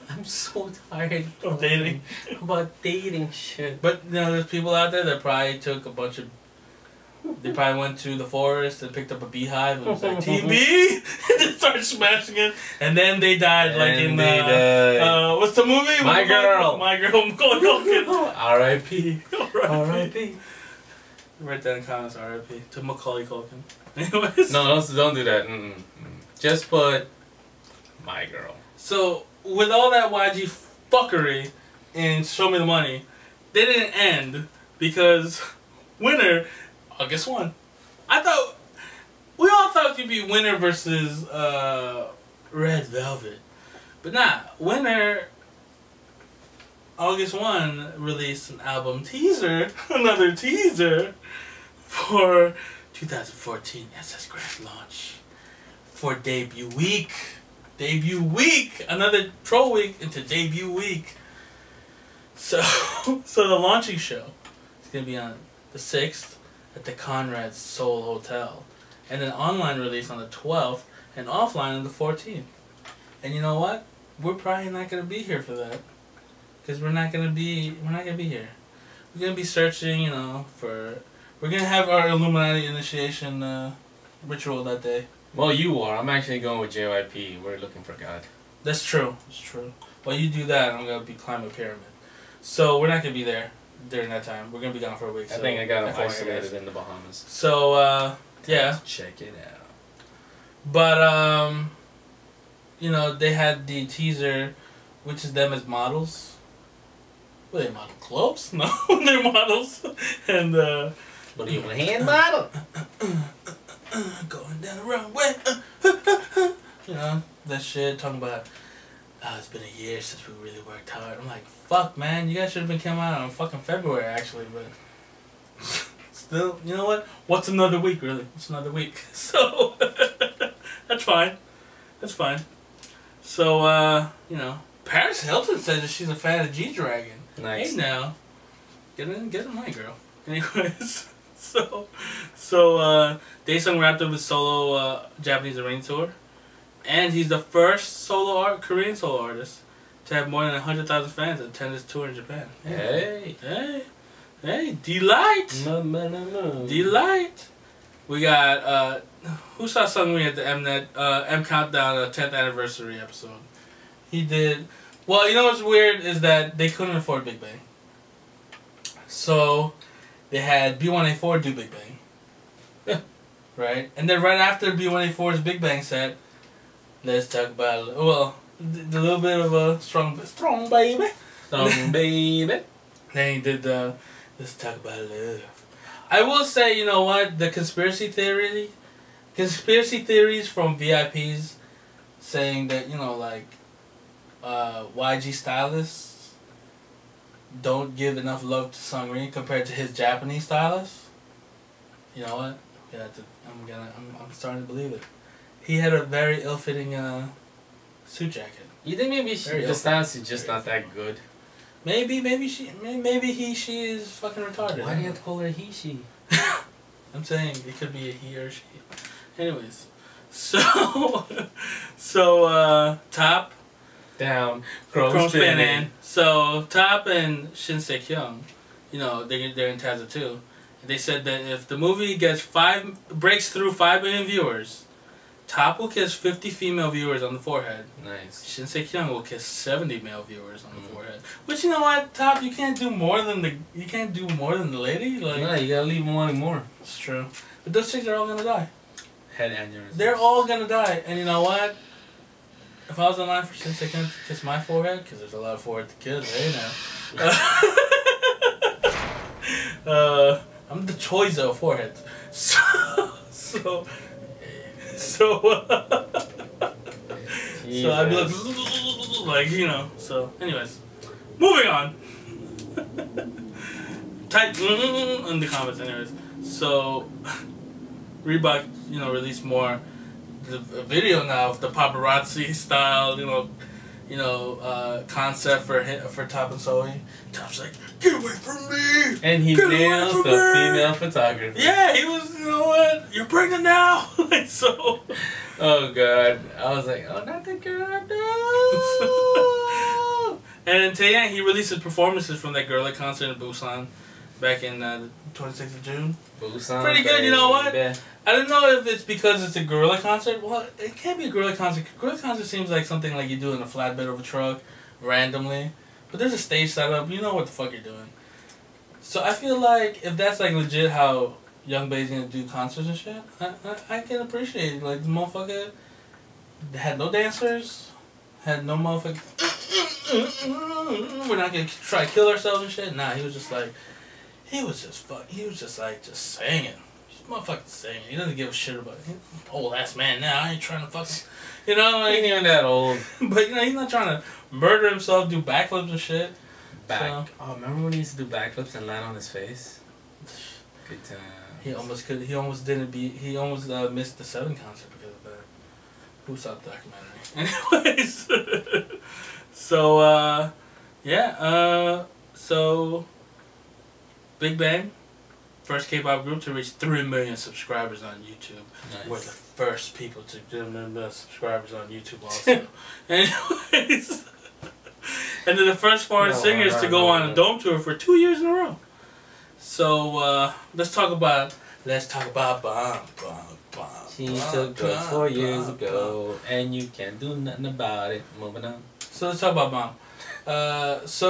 I'm so tired of dating. About dating shit. But you know, there's people out there that probably took a bunch of. They probably went to the forest and picked up a beehive and was like, TV! And they started smashing it. And then they died, like in what's the movie? My Girl. My Girl, Macaulay Culkin. R.I.P. R.I.P. Write that in comments, R.I.P. to Macaulay Culkin. Anyways. No, don't do that. Just put My Girl. So, with all that YG fuckery in Show Me the Money, they didn't end because winner... August 1. We all thought it'd be Winner versus Red Velvet. But nah, Winner, August 1, released an album teaser, another teaser, for 2014 S.S.G.R launch. For debut week. Debut week! Another troll week into debut week. So the launching show is going to be on the 6th. At the Conrad's Seoul Hotel, and an online release on the 12th, and offline on the 14th. And you know what? We're probably not gonna be here for that, because we're not gonna be here. We're gonna be searching, you know, we're gonna have our Illuminati initiation ritual that day. Well, you are. I'm actually going with JYP. We're looking for God. That's true. That's true. While you do that, I'm gonna be climbing a pyramid. So we're not gonna be there during that time. We're gonna be gone for a week. I think I got them isolated in the Bahamas. So yeah. Check it out. But you know, they had the teaser, which is them as models. Were they model clothes? No, they're models. And what are you, a hand model? Going down the runway. You know, that shit talking about. It's been a year since we really worked hard. I'm like, fuck, man. You guys should have been coming out in fucking February, actually. But still, you know what? What's another week, really? What's another week? So, that's fine. That's fine. So, you know, Paris Hilton says that she's a fan of G-Dragon. Nice. Hey, now. Get in my girl. Anyways, so Daesung wrapped up his solo Japanese arena tour. And he's the first Korean solo artist to have more than 100,000 fans and attend his tour in Japan. Hey. Delight! No. Delight! We got, who saw Seungri at the Mnet, M Countdown 10th anniversary episode? He did. Well, you know what's weird is that they couldn't afford Big Bang. So, they had B1A4 do Big Bang. Right? And then right after B1A4's Big Bang set, let's talk about, well, the little bit of a strong baby. Strong baby. Then he did the, let's talk about love. I will say, you know what, the conspiracy theories from VIPs saying that, you know, like, YG stylists don't give enough love to Seungri compared to his Japanese stylists. You know what? I'm starting to believe it. He had a very ill-fitting suit jacket. You think maybe the stylist is just not that good? Maybe she is fucking retarded. Why do you have to call her a he, she? I'm saying it could be a he or she. Anyways, so Top down, Chrome spinning. So T.O.P and Shin Se Kyung, you know, they're in Testa too. They said that if the movie breaks through 5 million viewers, T.O.P will kiss 50 female viewers on the forehead. Nice. Shin Se Kyung will kiss 70 male viewers on the forehead. Which, you know what, T.O.P, you can't do more than the lady. Like, no, you gotta leave them wanting more. It's true. But those chicks are all gonna die. Head aneurysm. They're all gonna die. And you know what? If I was in line for Shin Se Kyung to kiss my forehead, because there's a lot of forehead to kiss, hey now. I'm the Choiza of foreheads. So I'd be like, you know. So, anyways, moving on. Type in the comments, anyways. So, Reebok, you know, released more a video now of the paparazzi style, concept for T.O.P and Sohee. T.O.P's like, get away from me! And he nails the female photographer. Yeah, he was, you know what? You're pregnant now! Like, so. Oh, God. I was like, oh, not the girl, no! And Taeyang, he released his performances from that Girly concert in Busan back in the 26th of June. Busan, pretty good, you know what? I don't know if it's because it's a gorilla concert. Well, it can't be a gorilla concert. Gorilla concert seems like something like you do in a flatbed of a truck, randomly. But there's a stage setup. You know what the fuck you're doing. So I feel like if that's like legit how Young Bae's gonna do concerts and shit, I can appreciate it. Like, the motherfucker had no dancers, had no motherfucker. We're not gonna try to kill ourselves and shit. Nah, he was just singing. Motherfucking singing. He doesn't give a shit about it. Old ass man now. I ain't trying to fucking, you know, like, he ain't even that old. But you know, he's not trying to murder himself, do backflips and shit. Oh, remember when he used to do backflips and land on his face? Good time. He almost missed the 7 concert because of that. Who saw the documentary? Anyways, so Big Bang. First K-pop group to reach 3 million subscribers on YouTube. Nice. We're the first people to get subscribers on YouTube also. Anyways. And then the first foreign singers to go on a dome tour for 2 years in a row. So, let's talk about Bomb. She took drugs 4 years ago, and you can't do nothing about it. Moving on. So let's talk about Bomb. She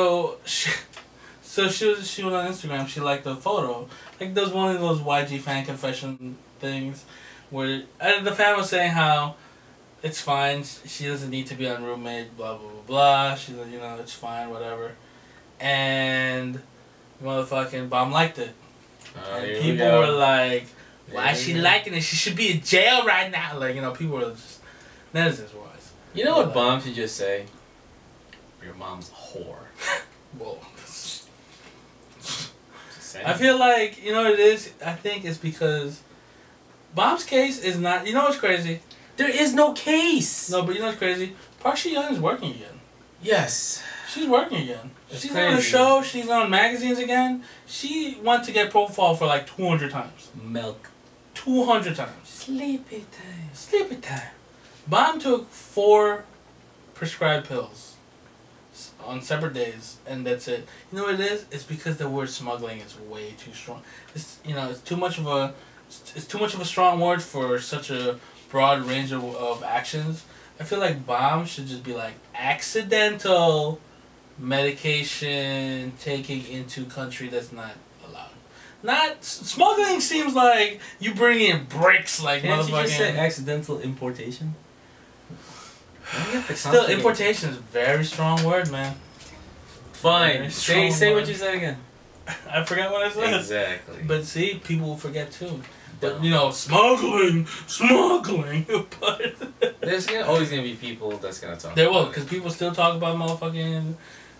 was on Instagram. She liked the photo. Like, there was one of those YG fan confession things where the fan was saying how it's fine. She doesn't need to be on roommate. Blah blah blah blah. She's like, you know, it's fine, whatever. And motherfucking Bomb liked it. And people were like, why is she liking it? She should be in jail right now. Like, you know, people were just netizens wise. You know what Bomb should just say? Your mom's a whore. Whoa. I feel like, you know what it is? I think it's because Bomb's case is not... You know what's crazy? There is no case! No, but you know what's crazy? Park Shi-young is working again. Yes. She's working again. She's on a show. She's on magazines again. She went to get profile for like 200 times. Milk. 200 times. Sleepy time. Sleepy time. Bomb took 4 prescribed pills on separate days, and that's it. You know what it is? It's because the word smuggling is way too strong. It's too much of a strong word for such a broad range of actions. I feel like bomb should just be like accidental medication taking into country that's not allowed. Not smuggling seems like you bring in bricks like Can't motherfucking. you just say accidental importation? Still, importation is a very strong word, man. Fine. Say what you said again. I forgot what I said. Exactly. But see, people will forget too. But smuggling. But there's always gonna be people that's gonna talk. There will, because people still talk about motherfucking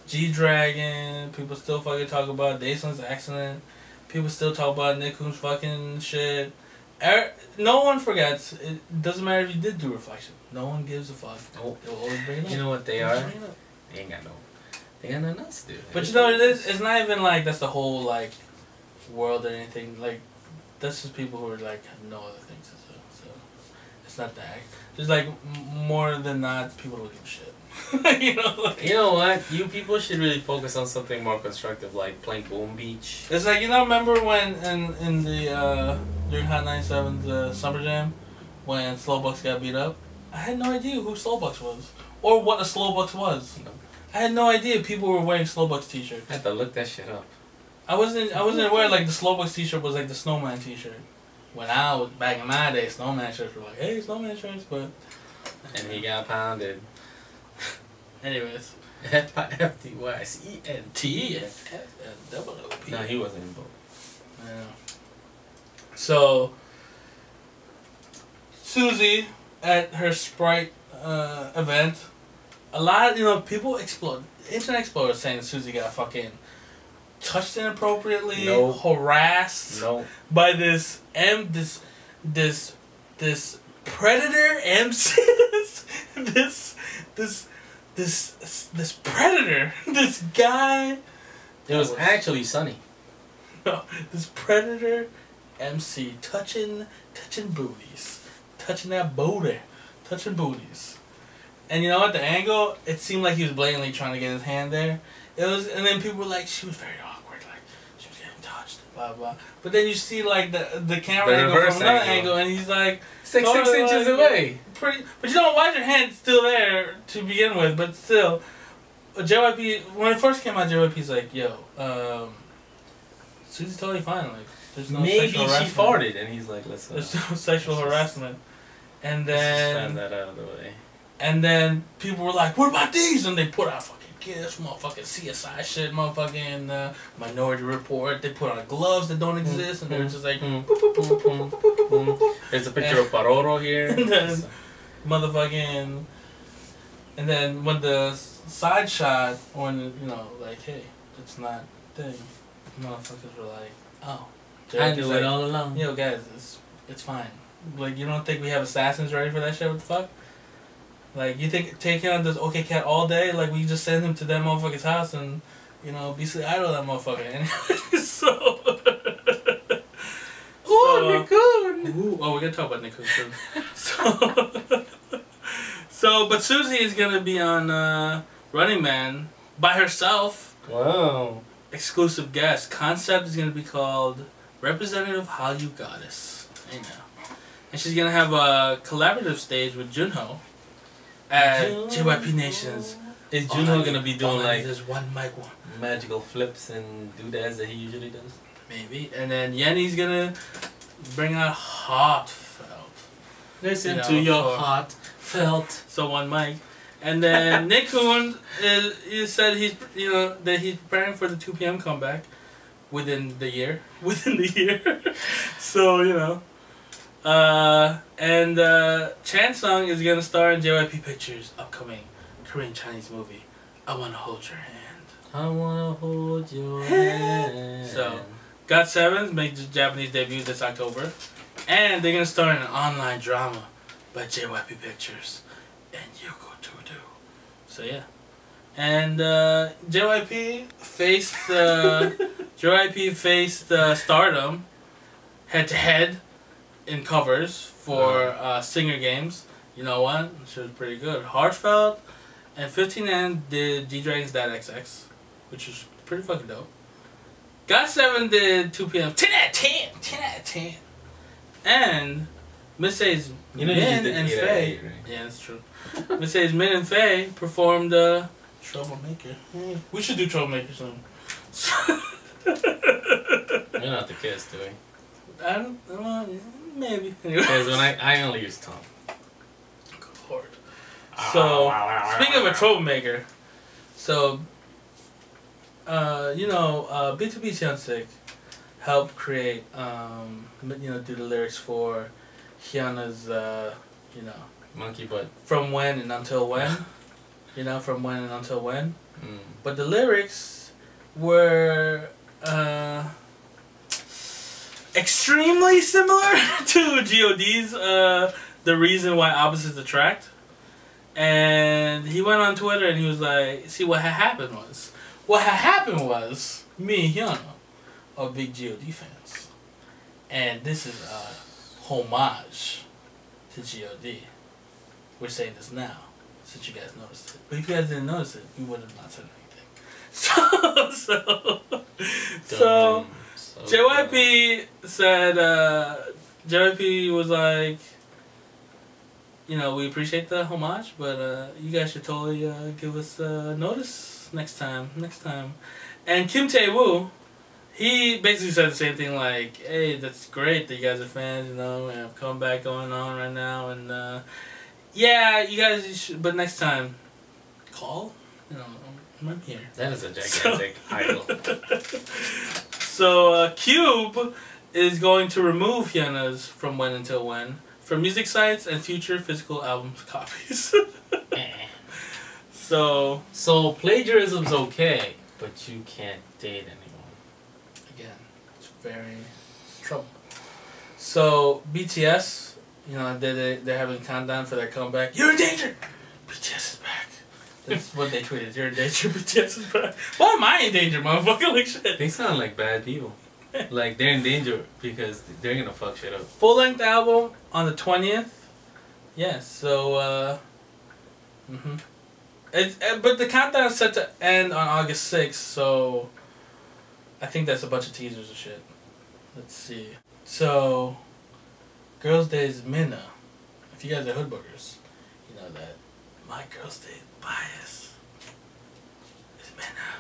G-Dragon. People still fucking talk about Dayson's accident. People still talk about Nikun's fucking shit. No one forgets. It doesn't matter if you did do reflection. No one gives a fuck. Nope. They'll always bring it up. You know what they are? They ain't got they got nothing else to do. But you know what it is? It's not even like that's the whole like world or anything. Like that's just people who are like have no other things to do. So it's not that. Just like more than not, people don't give a shit. You know what? You people should really focus on something more constructive, like playing Boom Beach. It's like, remember when in the during Hot 97's Summer Jam when Slowbucks got beat up? I had no idea who Slowbucks was or what a Slowbucks was. No. I had no idea people were wearing Slowbucks t-shirts. I had to look that shit up. I wasn't aware like the Slowbucks t-shirt was like the Snowman t-shirt. When I was back in my day, Snowman shirts were like, hey, Snowman shirts, but and he got pounded. Anyways. F-I-F-D-Y-C-E-N-T-F-F-F-O-O-P. No, he wasn't in both. I know. So, Suzy at her Sprite event, a lot of, people explode. Internet exploders saying Suzy got fucking touched inappropriately, harassed by this predator MC, this predator, this guy. It was actually Sunny. No, this predator MC touching booties, touching that booty, touching booties. And you know what? The angle, it seemed like he was blatantly trying to get his hand there. It was, and then people were like, she was very awkward, like she was getting touched, blah blah. But then you see like the camera angle from another angle, and he's like 6 inches away. But why is your hand still there to begin with? But still, JYP, when it first came out, JYP's like, yo, Suzy's totally fine. Like, there's no sexual harassment. Maybe she farted, and he's like, let's. There's no sexual harassment. And then. Let's just that out of the way. And then people were like, what about these? And they put out fucking gifts, motherfucking CSI shit, motherfucking Minority Report. They put on gloves that don't exist, and they were just like, there's a picture of Paroro here. And then, motherfucking, and then when the side shot, when, like, hey, it's not thing, motherfuckers were like, oh. I knew it all along. Yo, guys, it's fine. Like, you don't think we have assassins ready for that shit? What the fuck? Like, you think taking on this OK Cat all day, like, we just send him to that motherfucker's house and, basically idle that motherfucker. Anyway, Nikun! We're gonna talk about Nikun soon. But Suzy is gonna be on Running Man by herself. Wow. Exclusive guest. Concept is gonna be called Representative Hallyu Goddess. I know. And she's gonna have a collaborative stage with Junho. At JYP Nation's. Is Junho gonna be doing like there's one mic magical flips and doodads that he usually does? Maybe. And then Yenny's gonna bring out heartfelt. Listen to your heartfelt. So one mic. And then Nikun he said he's that he's preparing for the 2 PM comeback within the year. So and Chansung is gonna star in JYP Pictures' upcoming Korean Chinese movie, I Wanna Hold Your Hand. I wanna hold your hand. So, GOT7 makes the Japanese debut this October, and they're gonna star in an online drama by JYP Pictures and Yoko Tudu. So yeah, and JYP faced Stardom head to head in covers for Singer Games. you know what? She was pretty good. Heartfelt and 15N did G-Dragon's Dad XX, which was pretty fucking dope. GOT7 did 2 p.m. 10 out of 10! 10 out of 10. And Miss A's Min and Faye. Right? Yeah, that's true. Miss A's Min and Faye performed Troublemaker. We should do Troublemaker soon. We're not the kids, do we? I don't know. Maybe. Because when I only use tongue. Good lord. So, speaking of a Troublemaker, so, you know, BTOB Hyunsik helped create, you know, do the lyrics for Hyuna's, you know, Monkey Butt. From When and Until When. You know, From When and Until When. But the lyrics were extremely similar to GOD's The Reason Why Opposites Attract. And he went on Twitter and he was like, see, what had happened was me and Hyuna are big GOD fans. And this is a homage to GOD. We're saying this now, since you guys noticed it. But if you guys didn't notice it, we would have not said anything. So JYP said, JYP was like, you know, we appreciate the homage, but you guys should totally give us notice next time. And Kim Tae-woo, he basically said the same thing, like, hey, that's great that you guys are fans, you know, we have a comeback going on right now, and yeah, you guys should, but next time, call, you know, I'm here. That is a gigantic idol. So, Cube is going to remove Hyuna's From When Until When from music sites and future physical album copies. So plagiarism's okay, but you can't date anyone. Again, it's very trouble. So BTS, you know, they're having a countdown for their comeback. You're in danger! BTS is back. That's what they tweeted. You're in danger, BTS is back. Why am I in danger, motherfucker? Like shit. They sound like bad people. Like, they're in danger because they're gonna fuck shit up. Full-length album on the 20th. Yeah, so, but the countdown is set to end on August 6th, so I think that's a bunch of teasers and shit. Let's see. So, Girls' Day is Minna. If you guys are hoodbookers, you know that my Girls' Day bias is Minna.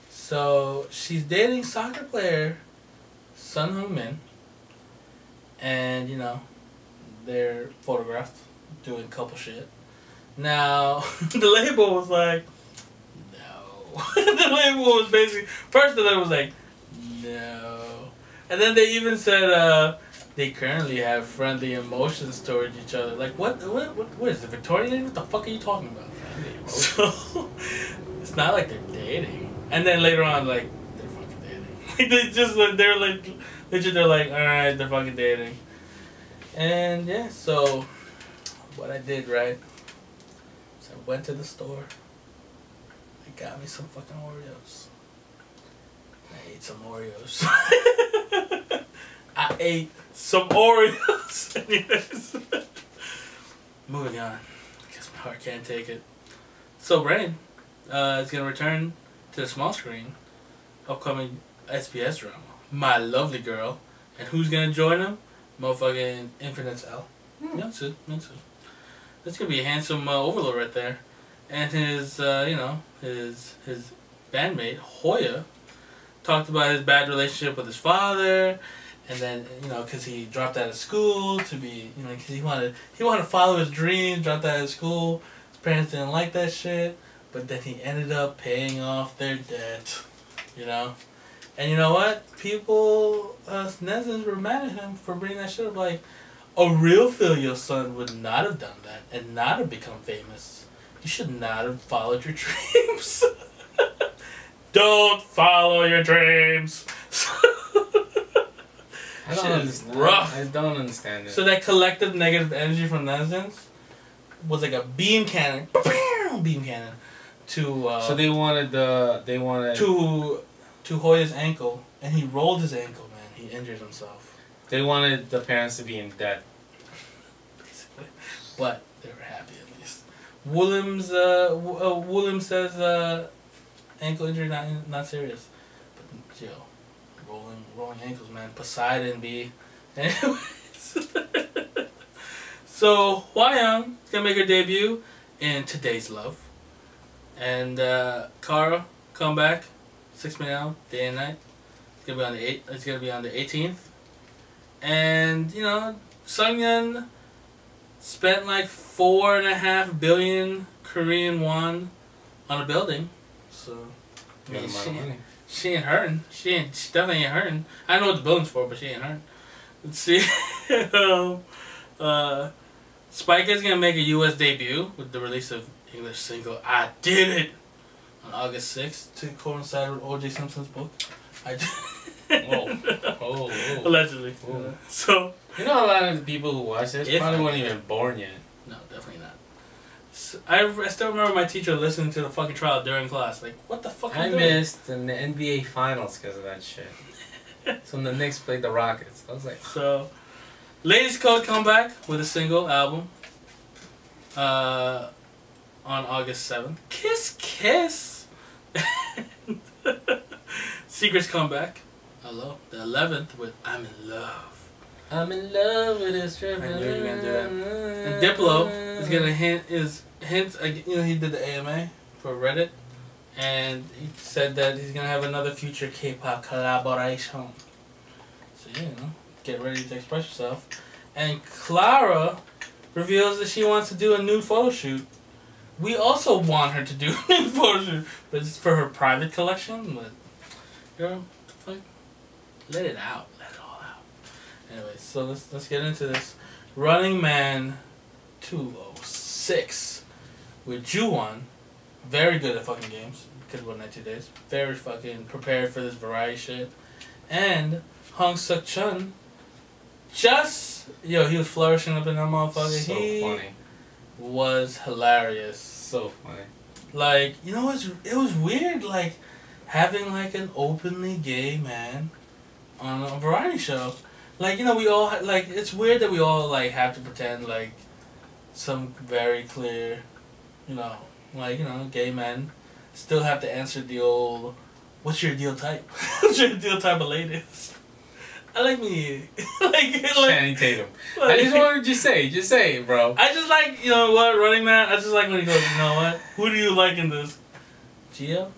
So, she's dating soccer player Son Heung Min, and, you know, they're photographed doing couple shit. Now, the label was like, no. The label was basically, first the label was like, no. And then they even said they currently have friendly emotions towards each other. Like, what is it, Victorian? What the fuck are you talking about? So, it's not like they're dating. And then later on, like, they're fucking dating. They just, they're like, legit, they're like, alright, they're fucking dating. And yeah, so, what I did, right, is I went to the store, I got me some fucking Oreos. I ate some Oreos. I ate some Oreos. Anyways. Moving on. I guess my heart can't take it. So, Rain is going to return to the small screen. Upcoming SBS drama. My Lovely Girl. And who's going to join him? Motherfucking Infinite's L. That's it. That's going to be a handsome overlord right there. And his, you know, his bandmate, Hoya, talked about his bad relationship with his father. And then, you know, because he dropped out of school to be, you know, because he wanted to follow his dreams, dropped out of school. His parents didn't like that shit. But then he ended up paying off their debt, you know. And you know what? People, netizens were mad at him for bringing that shit up. Like, a real filial son would not have done that and not have become famous. You should not have followed your dreams. Don't follow your dreams. I don't understand. Rough. I don't understand it. So that collective negative energy from netizens was like a beam cannon. Beam cannon. To so they wanted to Hoya's ankle, and he rolled his ankle, man. He injured himself. They wanted the parents to be in debt. Basically. But they were happy at least. Williams Williams says ankle injury not serious. But yo, rolling ankles, man. Poseidon be. Anyways. So Hwayoung is gonna make her debut in Today's Love. And Kara come back, 6-minute album, day and night. It's gonna be on the It's gonna be on the 18th. And you know, Seungyeon spent like 4.5 billion Korean won on a building. So I mean, she ain't hurting. She definitely ain't hurting. I know what the building's for, but she ain't hurting. Let's see. SPICA is gonna make a U.S. debut with the release of English single "I Did It" on August 6th to coincide with O.J. Simpson's book. I did. Whoa. Allegedly. Whoa. So you know, a lot of the people who watch this probably weren't even born yet. No, definitely not. So, I still remember my teacher listening to the fucking trial during class. Like, what the fuck? I missed in the NBA Finals because of that shit. So when the Knicks played the Rockets, I was like, so. Ladies Code come back with a single album on August 7th. Kiss Kiss! Secrets come back. Hello. The 11th with I'm in Love. I'm in love with this trip. I knew you were going to do that. And Diplo is going to hint, you know, he did the AMA for Reddit. And he said that he's going to have another future K-pop collaboration. So, yeah, you know. Get ready to express yourself. And Clara reveals that she wants to do a nude photo shoot. We also want her to do a nude photo shoot, but it's for her private collection. But girl, like, let it out, let it all out. Anyway, so let's get into this. Running Man 206 with Ju-won, very good at fucking games because of 92 Days. Very fucking prepared for this variety shit. And Hong Suk-chun. He was flourishing up in that motherfucker. So funny. Was hilarious. So funny. Like, you know, it was weird, like, having, like, an openly gay man on a variety show. Like, you know, we all, like, it's weird that we all, like, have to pretend, like, some very clear, you know, like, you know, gay men still have to answer the old, what's your ideal type? What's your ideal type of ladies? I like me. SHINee Taemin. I just wanted to just say it, bro. I just like, you know what, Running Man, I just like when he goes, you know what, who do you like in this? Gio?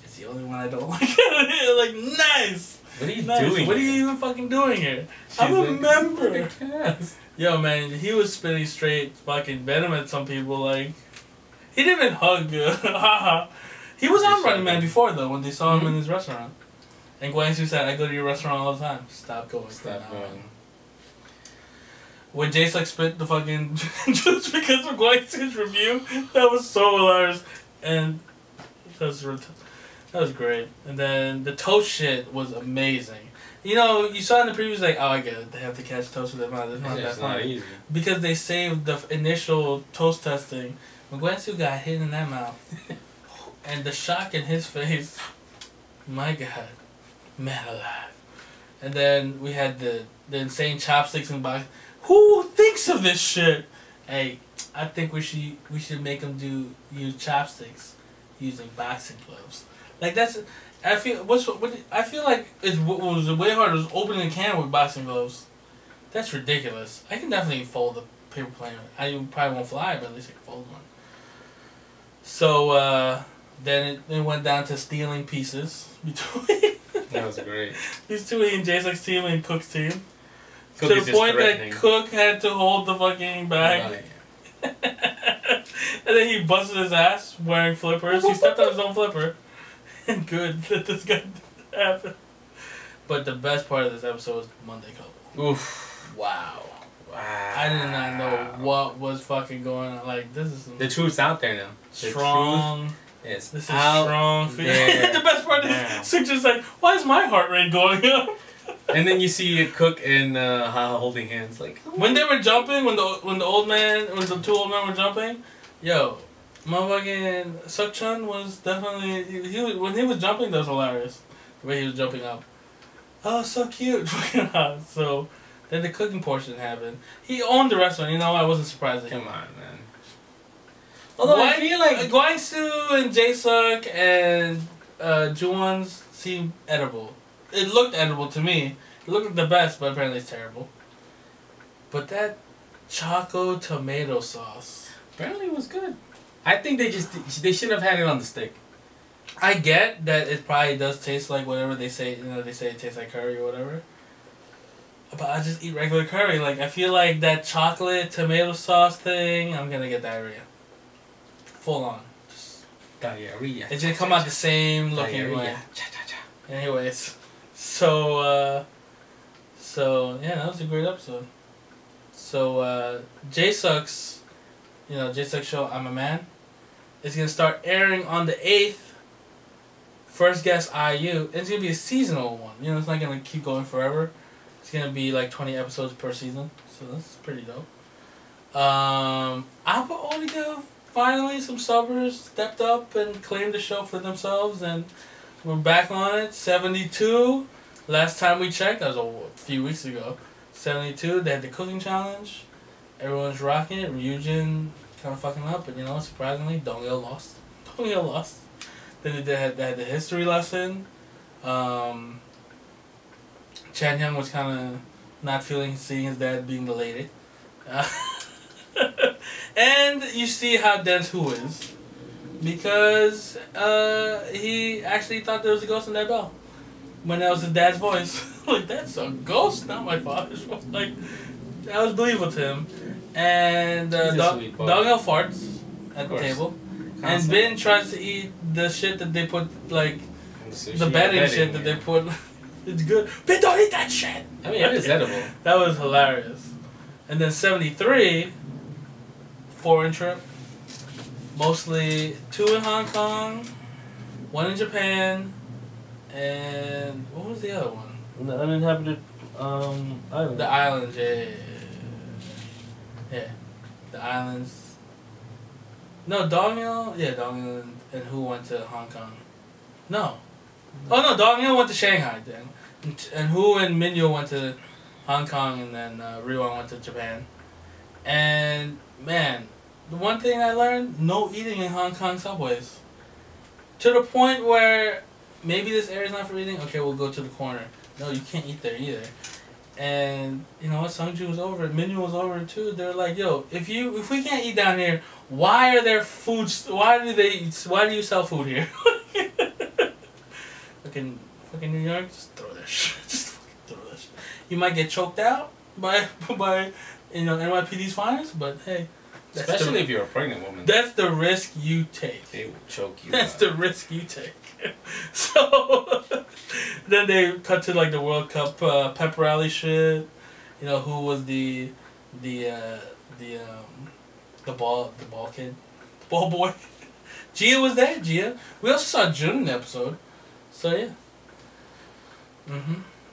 It's the only one I don't like. Like, nice. What are you doing? What are you even fucking doing here? I'm a member. Yo, man, he was spitting straight fucking venom at some people, like, he didn't even hug. He was on Running Man before, though, when they saw him in his restaurant. And Guangsu said, I go to your restaurant all the time. Stop going. Stop going. When Jaesuck spit the fucking juice because of Guangsu's review, that was so hilarious. And that was great. And then the toast shit was amazing. You know, you saw in the previews, like, oh, I get it. They have to catch toast with their mouth. It's not that easy. Because they saved the initial toast testing. When Guangsu got hit in that mouth, and the shock in his face, my God. Man alive. And then we had the insane chopsticks in box. Who thinks of this shit? Hey, I think we should make them use chopsticks using boxing gloves. Like I feel like what was way harder was opening a can with boxing gloves. That's ridiculous. I can definitely fold a paper plane. I probably won't fly, but at least I can fold one. So then it went down to stealing pieces between. That was great. These two in Jaesuck's team and Cook's team. To the point that Cook had to hold the fucking bag. Oh, yeah. And then he busted his ass wearing flippers. He stepped on his own flipper. And good that this guy didn't happen. But the best part of this episode was Monday Couple. Oof. Wow. I did not know what was fucking going on. Like, this is... The truth's out there now. Strong... Yes, this is strong feeling. The best part is Suk's like, why is my heart rate going up? And then you see Cook and holding hands, like when they were jumping, when the two old men were jumping, yo, motherfucking Sukchun was definitely when he was jumping, that was hilarious. The way he was jumping up, oh, so cute. So Then the cooking portion happened. He owned the restaurant. You know, I wasn't surprised at him. Come on, man. Although I feel like Gwangsu and Jae-suk and Juwon's seemed edible. It looked edible to me. It looked like the best, but apparently it's terrible. But that choco tomato sauce apparently it was good. I think they should have had it on the stick. I get that it probably does taste like whatever they say. You know, they say it tastes like curry or whatever. But I just eat regular curry. Like, I feel like that chocolate tomato sauce thing, I'm gonna get diarrhea. Full on. Just diarrhea. It's gonna come out the same looking way. Anyways, so yeah, that was a great episode. So Jae-suk's, Jae-suk's show I'm a Man, is gonna start airing on the 8th. First guest IU. It's gonna be a seasonal one. It's not gonna keep going forever. It's gonna be like 20 episodes per season, so that's pretty dope. Alpha Oniga, finally some subbers stepped up and claimed the show for themselves, and we're back on it. 72. Last time we checked, that was a few weeks ago. 72. They had the cooking challenge. Everyone's rocking it. Ryujin kind of fucking up, but surprisingly, Dongil lost. Dongil lost. Then they had the history lesson. Chan Hyung was kind of not seeing his dad being the lady. And you see how dense Who is. Because he actually thought there was a ghost in that bell. When that was his dad's voice. Like, that's a ghost, not my father's voice. Like, that was believable to him. And Dongil farts at the table. Constantly. And Bin tries to eat the shit that they put, like, the bedding shit that they put. It's good. Bin, don't eat that shit! I mean, it is edible. That was hilarious. And then 73, foreign trip. Mostly 2 in Hong Kong, 1 in Japan, and what was the other one? The uninhabited island. The islands, yeah. The islands. No, Dongil. Yeah, Dongil and Who went to Hong Kong. No. Oh no, Dongil went to Shanghai then. And Who and Minyo went to Hong Kong, and then Ryuan went to Japan. And man, the one thing I learned, no eating in Hong Kong subways. To the point where maybe this area's not for eating, okay, we'll go to the corner. No, you can't eat there either. And you know what, Seungju was over it, Minyo was over it too. They're like, yo, if we can't eat down here, why are there foods? Why do you sell food here? fucking New York, just throw that shit. Just fucking throw that shit. You might get choked out by NYPD's finest, but hey. Especially if you're a pregnant woman. That's the risk you take. They will choke you. That's the risk you take. So then they cut to like the World Cup pep rally shit. Who was the ball kid, the ball boy. Gia was there. Gia. We also saw Jun in the episode. So yeah.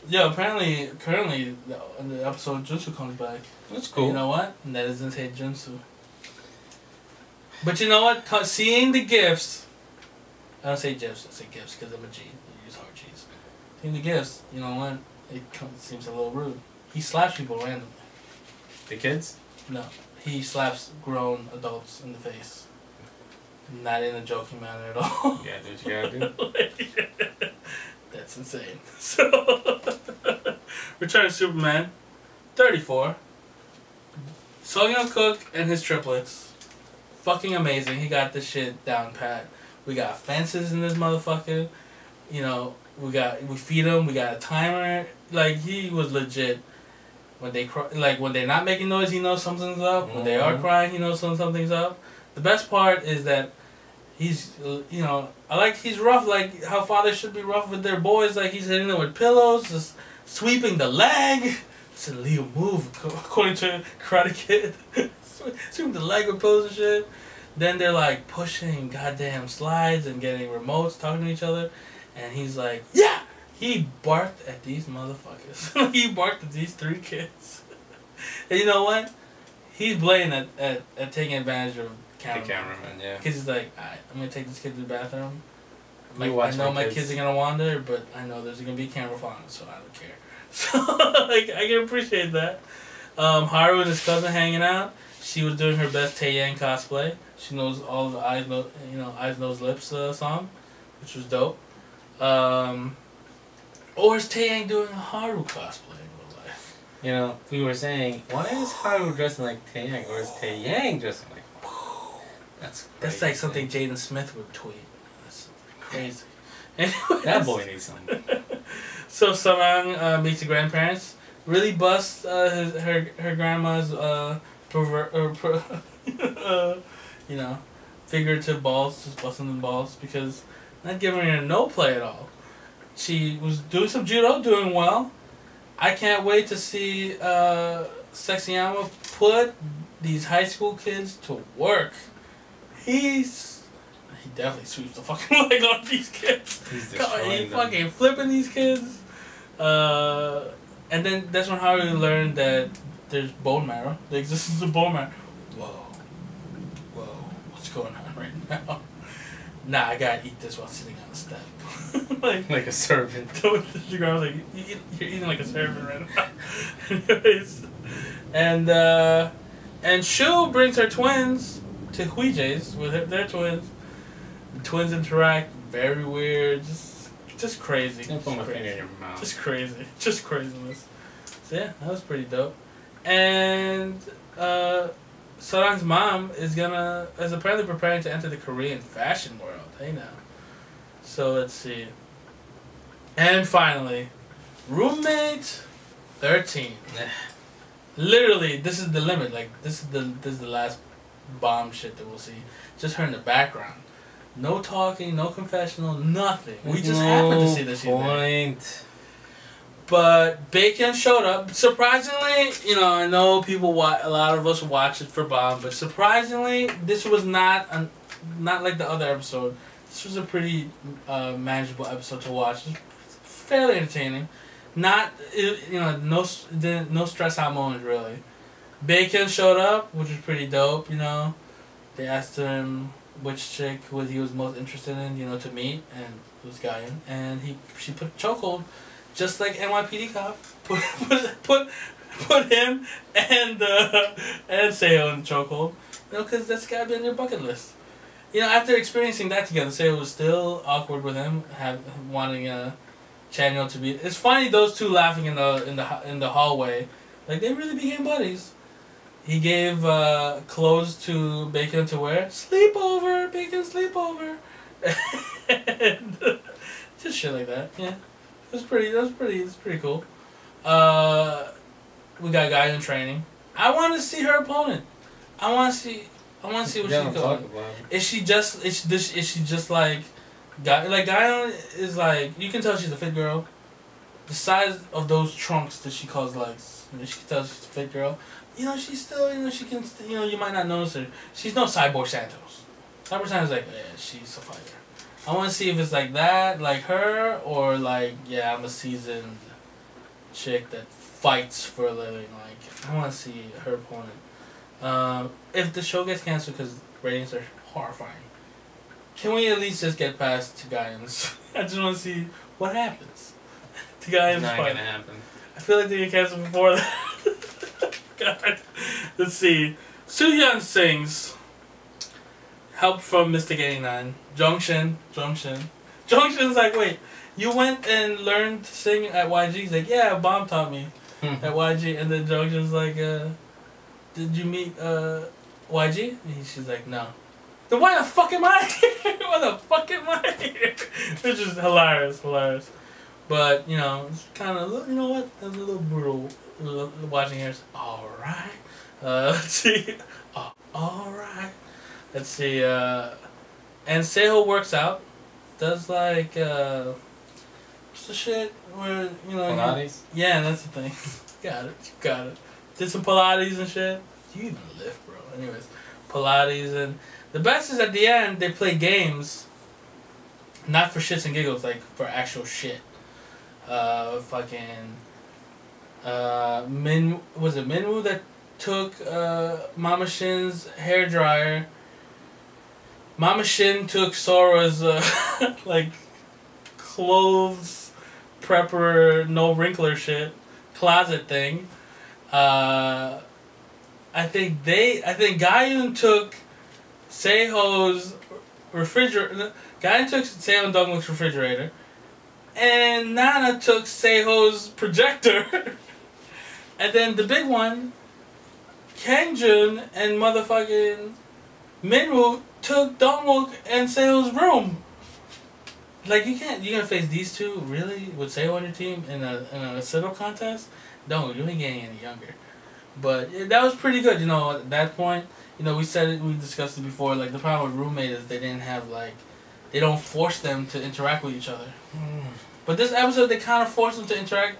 Yeah. Apparently, currently in the episode, Junsu comes back. That's cool. You know what? And that doesn't say Junsu. But you know what? Seeing the gifts, I don't say gifs, I say gifts because I'm a G. I use hard G's. Seeing the gifts, you know what? It seems a little rude. He slaps people randomly. The kids? No. He slaps grown adults in the face. Not in a joking manner at all. Yeah, do what you gotta do. That's insane. So, Return of Superman, 34. Song Yeon Cook and his triplets. Fucking amazing. He got this shit down pat. We got fences in this motherfucker. We feed him. We got a timer. Like, he was legit. When they when they're not making noise, he knows something's up. When they are crying, he knows something's up. The best part is that he's, he's rough, like how fathers should be rough with their boys. Like, he's hitting them with pillows, just sweeping the leg. It's a Leo move, according to Karate Kid. Sweeping the leg with pillows and shit. Then they're like pushing goddamn slides and getting remotes, talking to each other. And he's like, yeah! He barked at these motherfuckers. He barked at these 3 kids. And you know what? He's blatant at taking advantage of cameraman. The cameraman, yeah. Because he's like, alright, I'm going to take this kid to the bathroom. I know my kids are going to wander, but I know there's going to be a camera following, so I don't care. So like I can appreciate that. Haru and his cousin hanging out. She was doing her best Taeyang cosplay. She knows all the eyes, nose, lips song, which was dope. Or is Taeyang doing a Haru cosplay in real life? You know, we were saying, why is Haru dressing like Taeyang, or is Taeyang dressing like? That's crazy. That's like something Jaden Smith would tweet. That's crazy. Anyways, that boy needs something. So Sonang meets the grandparents. Really bust her grandma's figurative balls, just busting them balls because not giving her no play at all. She was doing some judo, doing well. I can't wait to see Sexyama put these high school kids to work. He definitely sweeps the fucking leg on these kids. He's fucking flipping these kids. And then that's when Haru learned that there's bone marrow. The existence of bone marrow. Whoa, what's going on right now? Nah, I gotta eat this while sitting on the step. like a servant. I was like, you're eating like a servant right now. Anyways, and Shu brings her twins to Huije's with their twins. The twins interact, very weird, just crazy. Don't put my finger in your mouth. Just crazy. Just craziness. So yeah, that was pretty dope. And Sarang's mom is apparently preparing to enter the Korean fashion world. Hey now. So let's see. And finally, roommate 13. Literally, this is the limit. Like this is the last bomb shit that we'll see. Just her in the background. No talking, no confessional, nothing. We just happened to see that she's there. But Baekhyun showed up. Surprisingly, I know a lot of us watch it for bomb, but surprisingly, this was not like the other episode. This was a pretty manageable episode to watch. It's fairly entertaining. Not no stress out moments really. Baekhyun showed up, which was pretty dope. They asked him which chick he was most interested in, to meet, and it was Guyan, and she put chokehold, just like NYPD cop put him and Seo in chokehold, because that's gotta be on your bucket list. After experiencing that together, Seo was still awkward with him, wanting Chanyeol to be. It's funny those two laughing in the hallway, like they really became buddies. He gave clothes to Baekhyun to wear. Sleepover, Baekhyun sleepover, and just shit like that. Yeah, it's pretty cool. We got guys in training. I want to see her opponent. I want to see what she's going. Is she just like Guy is like, you can tell she's a fit girl. The size of those trunks that she calls legs, she can tell she's a fit girl. She's still, she can, you might not notice her. She's no Cyborg Santos. Cyborg Santos is like, yeah, she's a fighter. I want to see if it's like that, like her, or like, yeah, I'm a seasoned chick that fights for a living. Like, I want to see her opponent. If the show gets canceled because ratings are horrifying, can we at least just get past to Guyans? I just want to see what happens. To Guyans Not fight. gonna happen. I feel like they get canceled before that. God. Let's see. Soohyun sings Help from Mystic 89. Jungshin's like, wait, you went and learned to sing at YG? He's like, yeah, Bomb taught me at YG. And then Jungshin's like, did you meet YG? And she's like, no. Then why the fuck am I here? Why the fuck am I here? Which is hilarious. But, it's kind of, you know what? That was a little brutal watching here. Alright. Let's see. Alright. Let's see. And Seo works out. Does like, what's the shit where, Pilates? Yeah, that's the thing. Got it. Did some Pilates and shit. You even lift, bro. Anyways, Pilates. And the best is at the end, they play games. Not for shits and giggles, like for actual shit. Minwoo that took Mama Shin's hair dryer. Mama Shin took Sora's like clothes prepper no wrinkler shit closet thing. I think Gayun took Seho's refrigerator. Gayun took Seo and Dongwook's refrigerator, and Nana took Seho's projector. And then the big one, Kangjun and motherfucking Minwoo took Dongwook and Seo's room. Like, you gonna face these two really with Seo on your team in a sit-up contest? No, you ain't getting any younger. But that was pretty good, you know. At that point, you know, we discussed it before. Like, the problem with roommate is they didn't have they don't force them to interact with each other. But this episode, they kind of forced them to interact.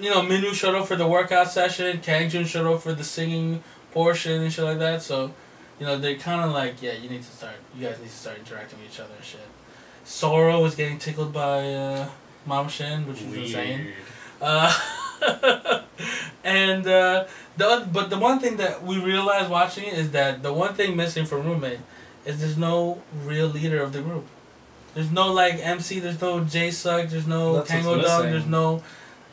You know, Minwoo showed up for the workout session. Kangjun showed up for the singing portion and shit like that. So, you know, they're kind of like, yeah, you guys need to start interacting with each other and shit. Sora was getting tickled by Mama Shin, which was insane. But the one thing that we realized watching it is that the one thing missing from Roommate is there's no real leader of the group. There's no MC, there's no Jae-suk, there's no Tango Dog, there's no...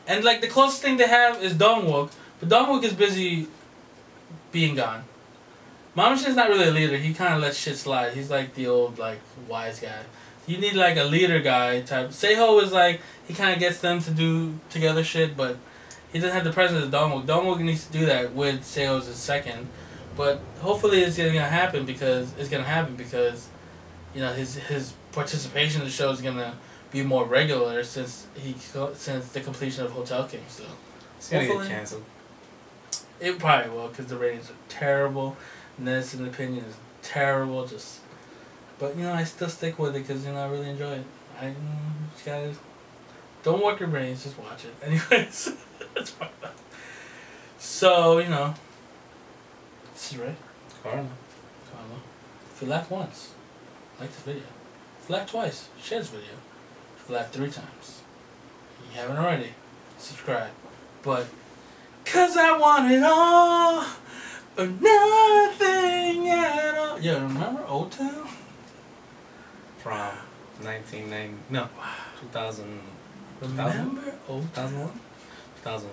And the closest thing they have is Dongwook, but Dongwook is busy being gone. Mama Shin's not really a leader, he kind of lets shit slide. He's like the old wise guy. You need a leader guy type. Seho is he kind of gets them to do together shit, but he doesn't have the presence of Dongwook. Dongwook needs to do that with Seo's second, but hopefully it's gonna happen because you know his participation in the show is gonna be more regular since the completion of Hotel King. So it's gonna get canceled. It probably will because the ratings are terrible. Ned's opinion is terrible. But, you know, I still stick with it because, you know, I really enjoy it. Just gotta... Don't work your brains, just watch it. Anyways, that's fine. So, you know... This is Rae Carlo. If you laughed once, like this video. If you laughed twice, share this video. If you laughed 3 times, if you haven't already, subscribe. But, 'cause I want it all, or nothing at all. Yo, remember Old Town? From 1990, no, 2000. Remember 2001? 2001.